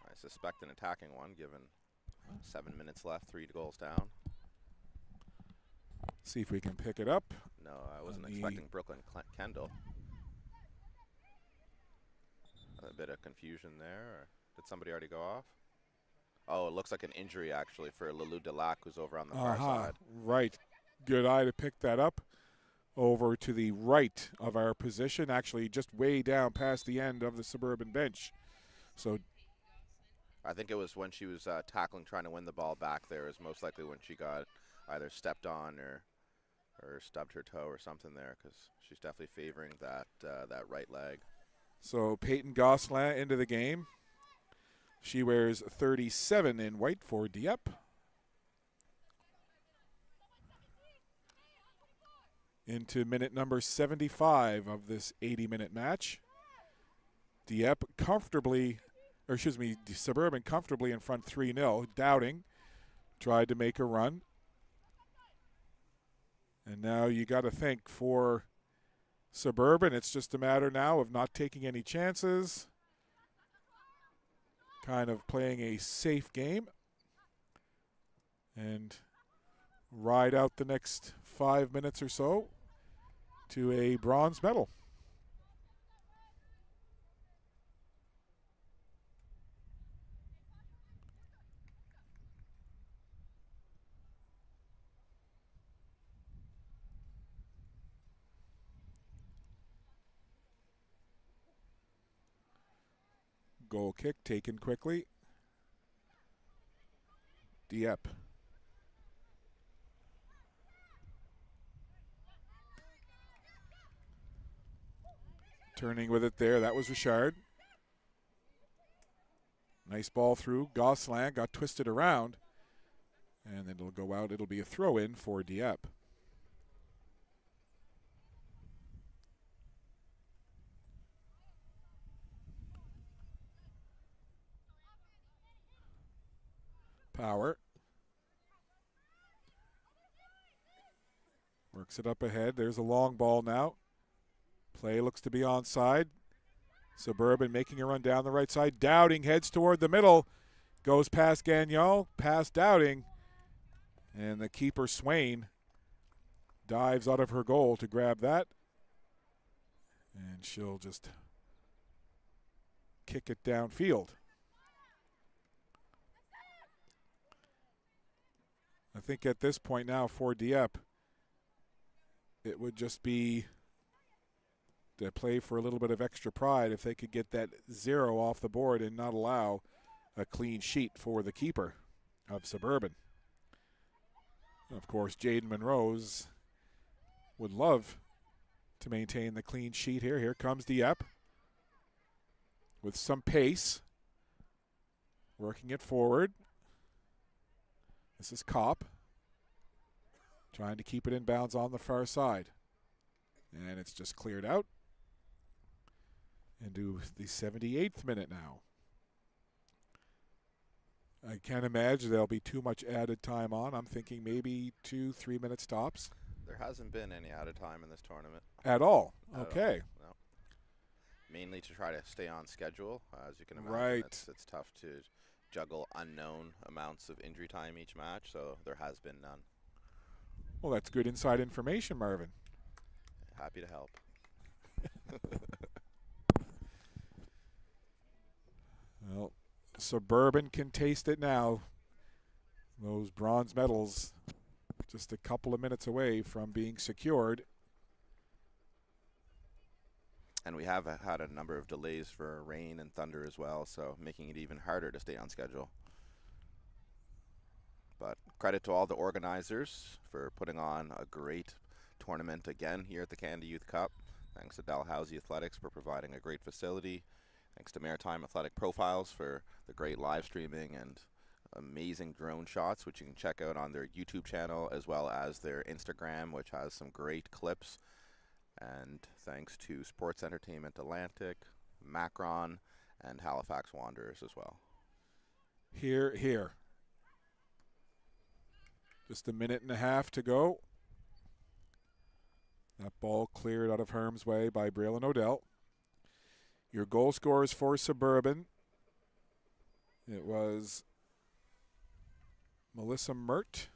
I suspect an attacking one, given 7 minutes left, 3 goals down. See if we can pick it up. No, I wasn't expecting Brooklyn Kendall. A bit of confusion there. Or did somebody already go off? Oh, it looks like an injury actually for Lulu Delac, who's over on the far side. Right. Good eye to pick that up. Over to the right of our position, actually just way down past the end of the Suburban bench. So I think it was when she was tackling, trying to win the ball back there, is most likely when she got either stepped on or stubbed her toe or something there, because she's definitely favoring that right leg. So Peyton Gosselin into the game. She wears 37 in white for Dieppe. Into minute number 75 of this 80-minute match. Dieppe Suburban comfortably in front 3-0. Dowding tried to make a run. And now you got to think for Suburban, it's just a matter now of not taking any chances. Kind of playing a safe game. And ride out the next 5 minutes or so to a bronze medal. Goal kick taken quickly. Dieppe. Turning with it there. That was Richard. Nice ball through. Gosselin got twisted around. And then it'll go out. It'll be a throw in for Dieppe. Power. Works it up ahead. There's a long ball now. Play looks to be onside. Suburban making a run down the right side. Dowding heads toward the middle. Goes past Gagnon, past Dowding. And the keeper, Swain, dives out of her goal to grab that. And she'll just kick it downfield. I think at this point now for Dieppe, it would just be to play for a little bit of extra pride if they could get that 0 off the board and not allow a clean sheet for the keeper of Suburban. Of course, Jaden Monrose would love to maintain the clean sheet here. Here comes Dieppe with some pace, working it forward. This is Kopp trying to keep it in bounds on the far side. And it's just cleared out into the 78th minute now. I can't imagine there'll be too much added time on. I'm thinking maybe 2-3 minutes tops. There hasn't been any added time in this tournament. At all? At okay. All. No. Mainly to try to stay on schedule. As you can imagine, right. It's tough to juggle unknown amounts of injury time each match, so there has been none. Well, that's good inside information, Marvin. Happy to help. Well, Suburban can taste it now. Those bronze medals just a couple of minutes away from being secured. And we have had a number of delays for rain and thunder as well, so making it even harder to stay on schedule. But credit to all the organizers for putting on a great tournament again here at the Canada Youth Cup. Thanks to Dalhousie Athletics for providing a great facility. Thanks to Maritime Athletic Profiles for the great live streaming and amazing drone shots, which you can check out on their YouTube channel as well as their Instagram, which has some great clips. And thanks to Sports Entertainment Atlantic, Macron, and Halifax Wanderers as well. Here, here. Just a minute and a half to go. That ball cleared out of harm's way by Braylon Odell. Your goal scorers for Suburban. It was Melissa Mert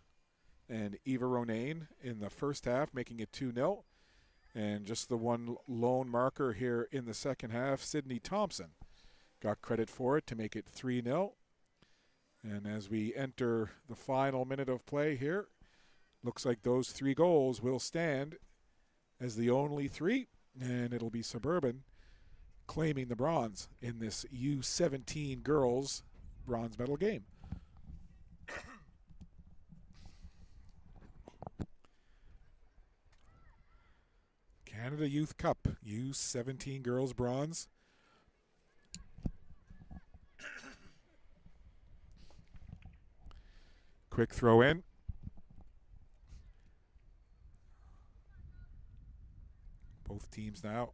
and Eva Ronayne in the first half, making it 2-0. And just the one lone marker here in the second half, Sydney Thompson got credit for it to make it 3-0. And as we enter the final minute of play here, looks like those 3 goals will stand as the only 3, and it'll be Suburban claiming the bronze in this U17 girls bronze medal game. Canada Youth Cup, U17 girls bronze. Quick throw in. Both teams now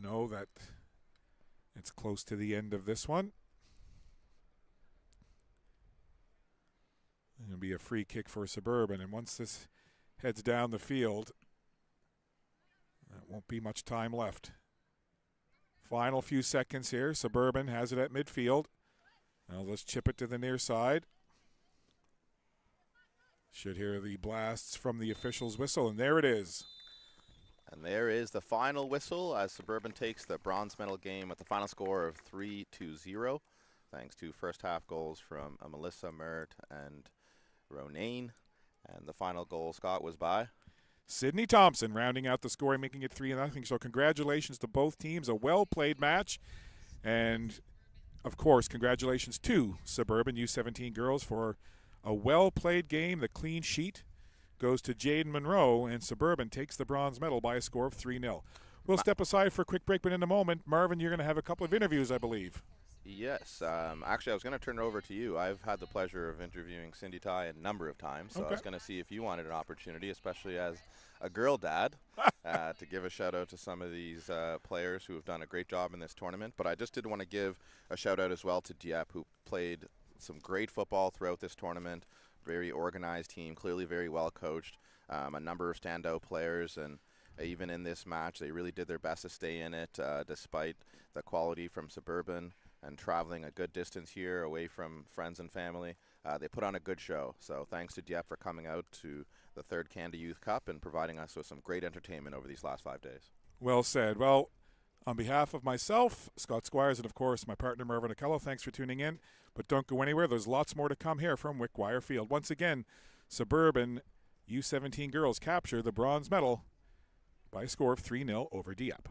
know that it's close to the end of this one. It'll be a free kick for Suburban, and once this heads down the field, there won't be much time left. Final few seconds here. Suburban has it at midfield. Now let's chip it to the near side. Should hear the blasts from the official's whistle, and there it is. And there is the final whistle as Suburban takes the bronze medal game with the final score of 3-0, thanks to first half goals from Melissa Mert and Ronayne. And the final goal, Scott, was by Sydney Thompson, rounding out the scoring, making it 3-0. So congratulations to both teams. A well-played match. And, of course, congratulations to Suburban U17 girls for a well-played game. The clean sheet goes to Jaden Monroe, and Suburban takes the bronze medal by a score of 3-0. We'll step aside for a quick break, but in a moment, Marvin, you're going to have a couple of interviews, I believe. Yes. Actually, I was going to turn it over to you. I've had the pleasure of interviewing Cindy Tai a number of times, so I was going to see if you wanted an opportunity, especially as a girl dad, to give a shout-out to some of these players who have done a great job in this tournament. But I just did want to give a shout-out as well to Dieppe, who played some great football throughout this tournament. Very organized team, clearly very well coached. A number of standout players, and even in this match, they really did their best to stay in it, despite the quality from Suburban and traveling a good distance here away from friends and family. They put on a good show. So thanks to Dieppe for coming out to the 3rd Canada Youth Cup and providing us with some great entertainment over these last 5 days. Well said. Well, on behalf of myself, Scott Squires, and of course my partner Marvin Akello, thanks for tuning in. But don't go anywhere. There's lots more to come here from Wickwire Field. Once again, Suburban U17 girls capture the bronze medal by a score of 3-0 over Dieppe.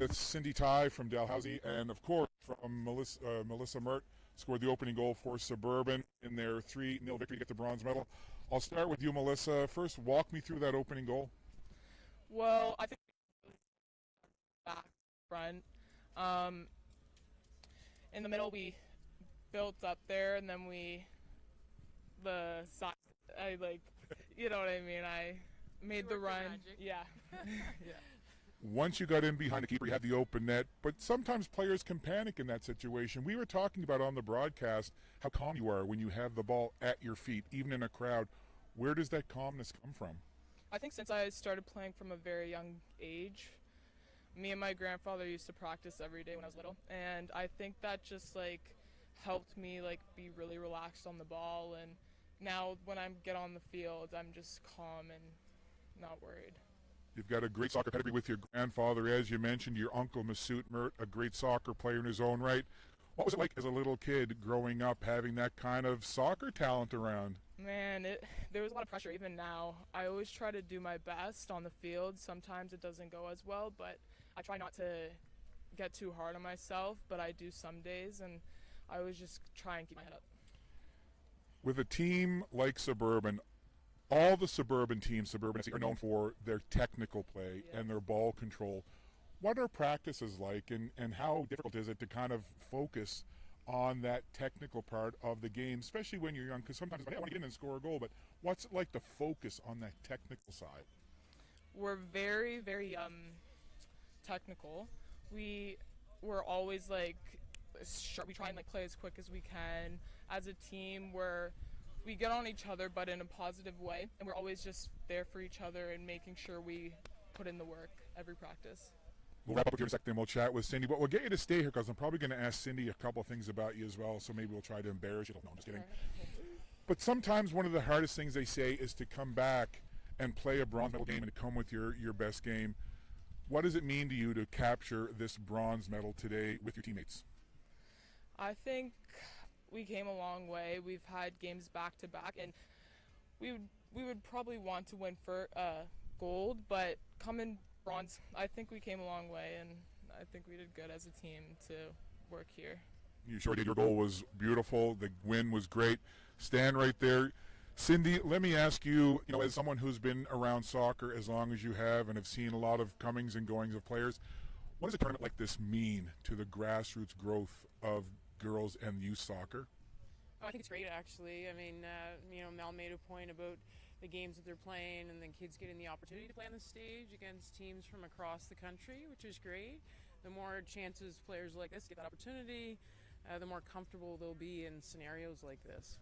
It's Cindy Ty from Dalhousie, and of course from Melissa Mert, scored the opening goal for Suburban in their 3-0 victory to get the bronze medal. I'll start with you, Melissa. First, walk me through that opening goal. Well, I think back front. In the middle, we built up there, and then the side, you know what I mean? I made the run. Yeah. Yeah. Once you got in behind the keeper, you had the open net, but sometimes players can panic in that situation. We were talking about on the broadcast how calm you are when you have the ball at your feet, even in a crowd. Where does that calmness come from? I think since I started playing from a very young age, me and my grandfather used to practice every day when I was little, and I think that just helped me be really relaxed on the ball, and now when I get on the field, I'm just calm and not worried. You've got a great soccer pedigree with your grandfather, as you mentioned, your uncle Masoud Mert, a great soccer player in his own right. What was it like as a little kid growing up, having that kind of soccer talent around? Man, there was a lot of pressure even now. I always try to do my best on the field. Sometimes it doesn't go as well, but I try not to get too hard on myself, but I do some days, and I always just try and keep my head up. With a team like Suburban, all the Suburban teams, Suburban are known for their technical play and their ball control. What are practices like, and how difficult is it to kind of focus on that technical part of the game, especially when you're young? Because sometimes I want to get in and score a goal, but what's it like to focus on that technical side? We're very, very technical. We're always sharp. We try and play as quick as we can. As a team, we get on each other, but in a positive way, and we're always just there for each other and making sure we put in the work every practice. We'll wrap up here in a second, and we'll chat with Cindy, but we'll get you to stay here because I'm probably going to ask Cindy a couple of things about you as well, so maybe we'll try to embarrass you. No, I'm just kidding. But sometimes one of the hardest things they say is to come back and play a bronze medal game and to come with your best game. What does it mean to you to capture this bronze medal today with your teammates? I think we came a long way. We've had games back-to-back, and we would probably want to win for gold, but coming bronze, I think we came a long way, and I think we did good as a team to work here. You sure did. Your goal was beautiful. The win was great. Stand right there. Cindy, let me ask you, as someone who's been around soccer as long as you have and have seen a lot of comings and goings of players, what does a tournament like this mean to the grassroots growth of girls and youth soccer? I think it's great, actually. I mean, Mel made a point about the games that they're playing and then kids getting the opportunity to play on the stage against teams from across the country, which is great. The more chances players like this get that opportunity, the more comfortable they'll be in scenarios like this.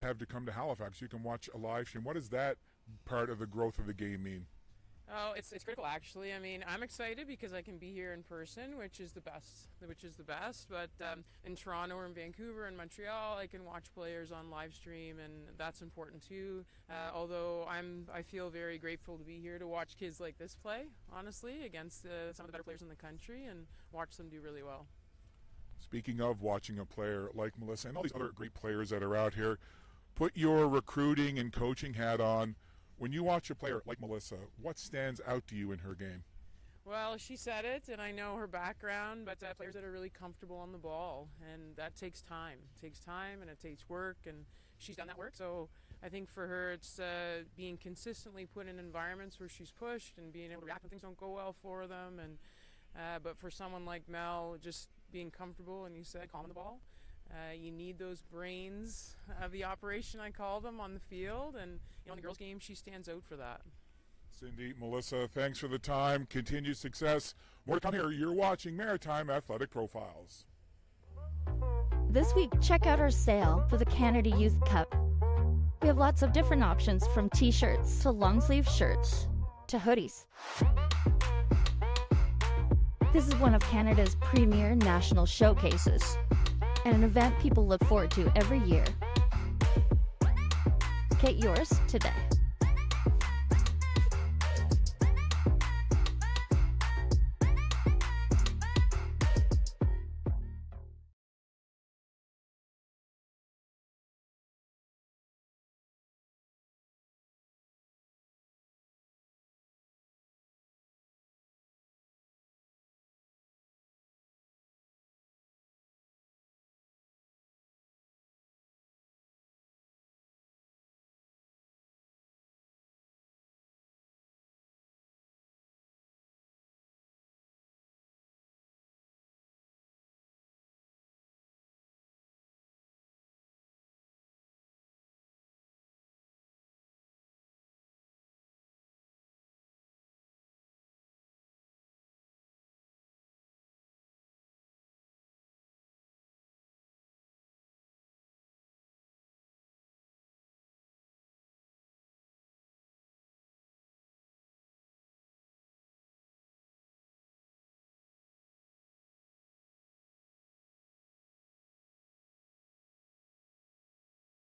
Have to come to Halifax. You can watch a live stream. What does that part of the growth of the game mean? Oh, it's critical, actually. I mean, I'm excited because I can be here in person, which is the best. But in Toronto or in Vancouver and Montreal, I can watch players on live stream, and that's important too. Although I feel very grateful to be here to watch kids like this play, honestly, against some of the better players in the country and watch them do really well. Speaking of watching a player like Melissa and all these other great players that are out here, put your recruiting and coaching hat on. When you watch a player like Melissa, what stands out to you in her game? Well, she said it, and I know her background, but players that are really comfortable on the ball, and that takes time. It takes time, and it takes work, and she's done that work. So I think for her, it's being consistently put in environments where she's pushed and being able to react when things don't go well for them. And but for someone like Mel, just being comfortable, and you said calm on the ball. You need those brains of the operation, I call them, on the field. And in the girls' game, she stands out for that. Cindy, Melissa, thanks for the time. Continued success. More to come here. You're watching Maritime Athletic Profiles. This week, check out our sale for the Canada Youth Cup. We have lots of different options, from t-shirts to long sleeve shirts to hoodies. This is one of Canada's premier national showcases, and an event people look forward to every year. Get yours today.